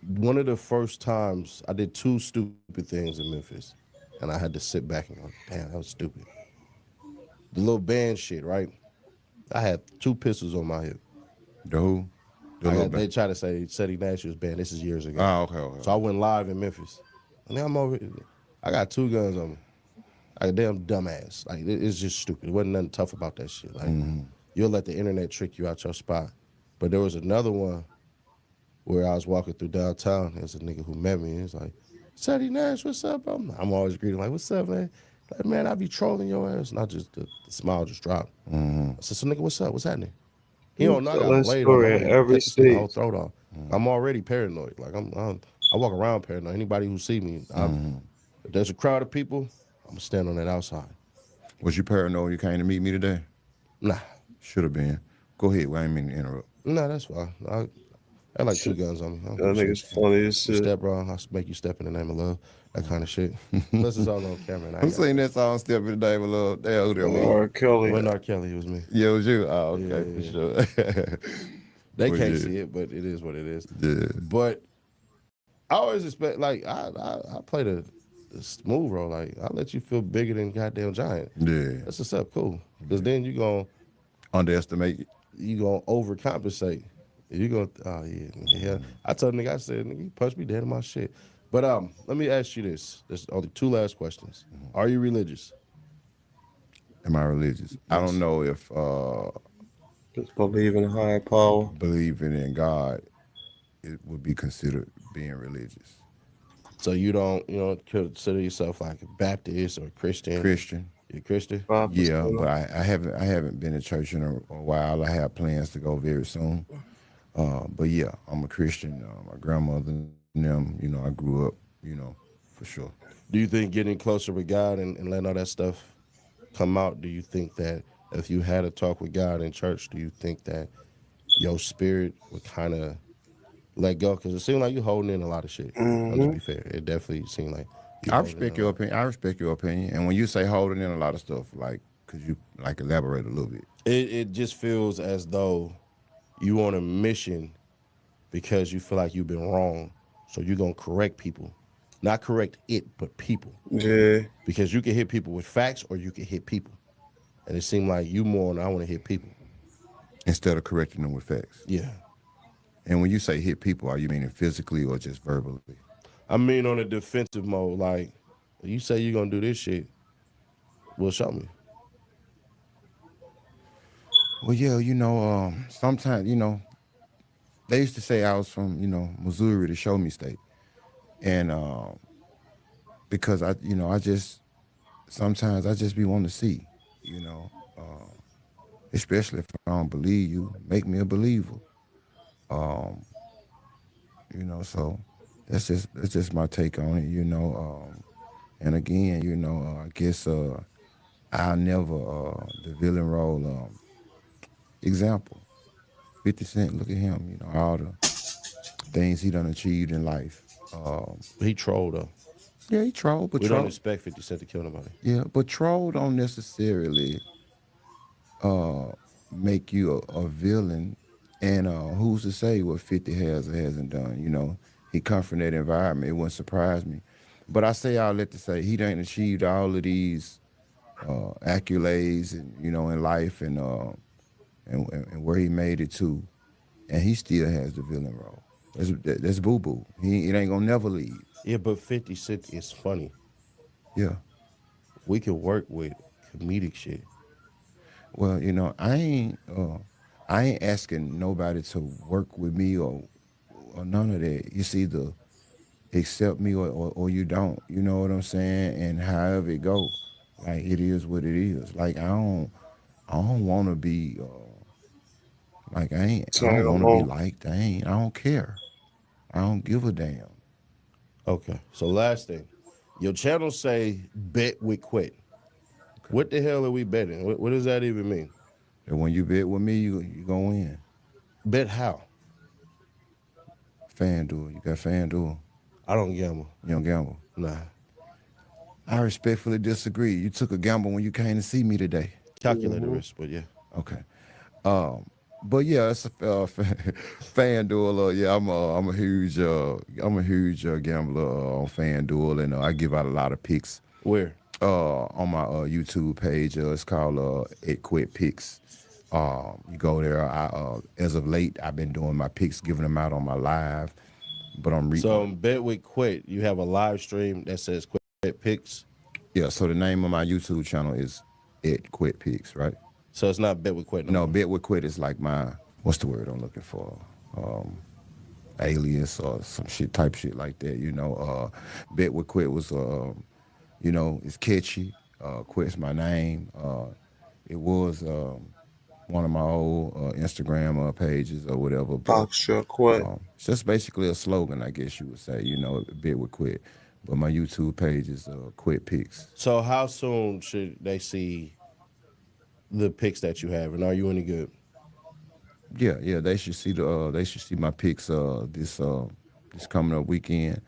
One of the first times I did two stupid things in Memphis, and I had to sit back and go, "Damn, that was stupid." The little band shit, right? I had two pistols on my hip. The who? The I little got bit. they try to say Seti Nash was banned. This is years ago. Ah, okay, okay, So I okay. went live in Memphis. And now I'm over. I got two guns on me. Like a damn dumbass. Like it's just stupid. It wasn't nothing tough about that shit. Like you'll let the internet trick you out your spot. But there was another one where I was walking through downtown. There's a nigga who met me. He's like, Seti Nash, what's up? I'm always greeting like, what's up, man? Like, man, I be trolling your ass. And I just the smile just dropped. I said, so nigga, what's up? What's happening? He You don't know I tell got a that blade on. I'm story at ready to every cut this nigga whole stage. throat off. I'm already paranoid. Like I walk around paranoid. Anybody who see me, if there's a crowd of people, I'm gonna stand on that outside. Was you paranoid you came to meet me today? Nah, Should have been. Go ahead. Well, I didn't mean to interrupt. nah, that's fine. I had like two Shit, guns on me. I don't that give a nigga's shit. funny as You shit. step, bro. I'll make you step in the name of love. That kind of shit. Plus, it's all on camera, and I I'm ain't got saying time. that song Step in the Name of Love. Damn, who that was? R. It Kelly. wasn't R. Kelly. It was me. Yeah, it was you. Oh, Yeah, okay, for yeah, yeah. sure. They Well, can't yeah, see it, but it is what it is. yeah, But I always expect, like, I play the smooth role. Like, I let you feel bigger than goddamn giant. yeah. That's what's up, cool. Because then Underestimate. you gonna overcompensate. You gonna yeah, nigga, yeah. I told nigga, I said, nigga, you punch me dead in my shit. But let me ask you this. There's only two last questions. Are you religious? Am I religious? I don't Yes. know if Just believe in higher power. believing in God it would be considered being religious. So you don't consider yourself like a Baptist or a Christian. Christian. You're a Christian? 5%. Yeah, but I haven't been to church in a while. I have plans to go very soon. But yeah, I'm a Christian. My grandmother and them, I grew up, for sure. Do you think getting closer with God and letting all that stuff come out, do you think that if you had a talk with God in church, do you think that your spirit would kind of let go? Because it seemed like you holding in a lot of shit. I'll just Mm-hmm. be fair. It definitely seemed like you I holding in respect a your lot. opinion. I respect your opinion. And when you say holding in a lot of stuff, like, could you like elaborate a little bit? It just feels as though you on a mission because you feel like you've been wrong. So you're going to correct people. Not correct it, but people. Yeah. Because you can hit people with facts or you can hit people. And it seemed like you more on, I want to hit people. Instead of correcting them with facts. Yeah. And when you say hit people, are you meaning physically or just verbally? I mean, on a defensive mode, like, you say you're going to do this shit, well, show me. Well, yeah, sometimes, they used to say I was from, Missouri, the show me state. And because I just, sometimes I just be wanting to see, you know, especially if I don't believe you, make me a believer. Um, so that's just my take on it. And again, I guess I'll never the villain role. Example, 50 Cent, look at him, all the things he done achieved in life. He trolled, though. Yeah, he trolled, but We don't troll, expect 50 Cent to kill nobody. yeah, but troll don't necessarily make you a villain. And who's to say what 50 has or hasn't done? He come from that environment. It wouldn't surprise me. But I say all that to say he done achieved all of these accolades, and in life, and where he made it to, and he still has the villain role. That's boo boo. It ain't gonna never leave. Yeah, but 50 Cent is funny. Yeah. We can work with comedic shit. Well, I ain't asking nobody to work with me or none of that. It's either accept me or you don't. You know what I'm saying? And however it go, like it is what it is. Like I don't want to be like I Tag don't want to be along. liked. I don't care. I don't give a damn. Okay. So last thing. Your channel say bet with quit. What the hell are we betting? What does that even mean? And when you bet with me, you gonna win. Bet how? FanDuel, you got FanDuel. I don't gamble. You don't gamble. Nah. I respectfully disagree. You took a gamble when you came to see me today. Calculated risk, but yeah. Okay. But yeah, it's a FanDuel. Yeah, I'm a huge gambler on FanDuel, and I give out a lot of picks. Where? On my YouTube page. It's called It Quit Picks. You go there. As of late, I've been doing my picks, giving them out on my live. But So Bet with Quit, you have a live stream that says Quit Picks. Yeah. So the name of my YouTube channel is It Quit Picks, right? So it's not Bet with Quit. No, Bet with Quit is like my, what's the word I'm looking for? Alias or some type shit like that. Bet with Quit was it's catchy. Quit's my name. It was one of my old Instagram pages or whatever. Boxer Quit. It's just basically a slogan, I guess you would say. Bet with Quit. But my YouTube page is Quit Picks. So how soon should they see the picks that you have, and are you any good? Yeah, they should see my picks this coming up weekend.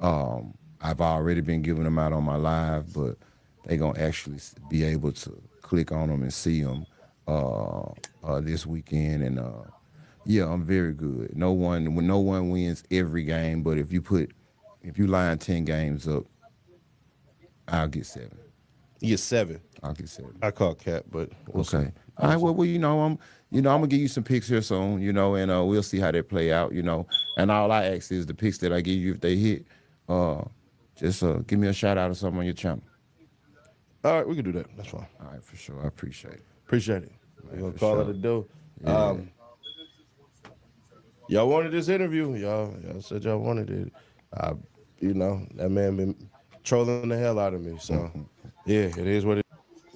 I've already been giving them out on my live, but they gonna actually be able to click on them and see them this weekend. And yeah, I'm very good. No one wins every game, but if you line 10 games up, I'll get 7. You get 7. I'll get 7. I call cap, but we'll okay. See. All right. Well, I'm gonna give you some picks here soon, and we'll see how they play out, And all I ask is the picks that I give you, if they hit, just give me a shout out or something on your channel. All right, we can do that. That's fine. All right, for sure. I appreciate it. Appreciate it. We're gonna call it a do. Yeah. Y'all wanted this interview. Y'all said y'all wanted it. That man been trolling the hell out of me. So yeah, it is what it is.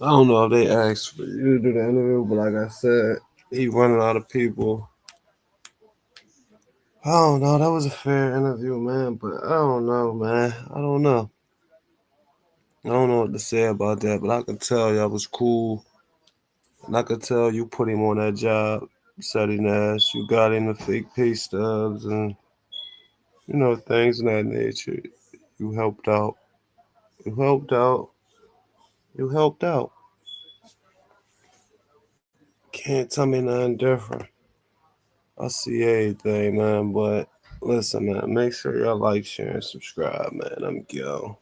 I don't know if they asked for you to do the interview, but like I said, he running out of people. I don't know. That was a fair interview, man, but I don't know, man. I don't know what to say about that, but I can tell y'all was cool. And I could tell you put him on that job, Seti Nash. You got him the fake pay stubs and, things of that nature. You helped out. You helped out. Can't tell me nothing different. I see everything, man, but listen, man, make sure y'all like, share, and subscribe, man. I'm Gil.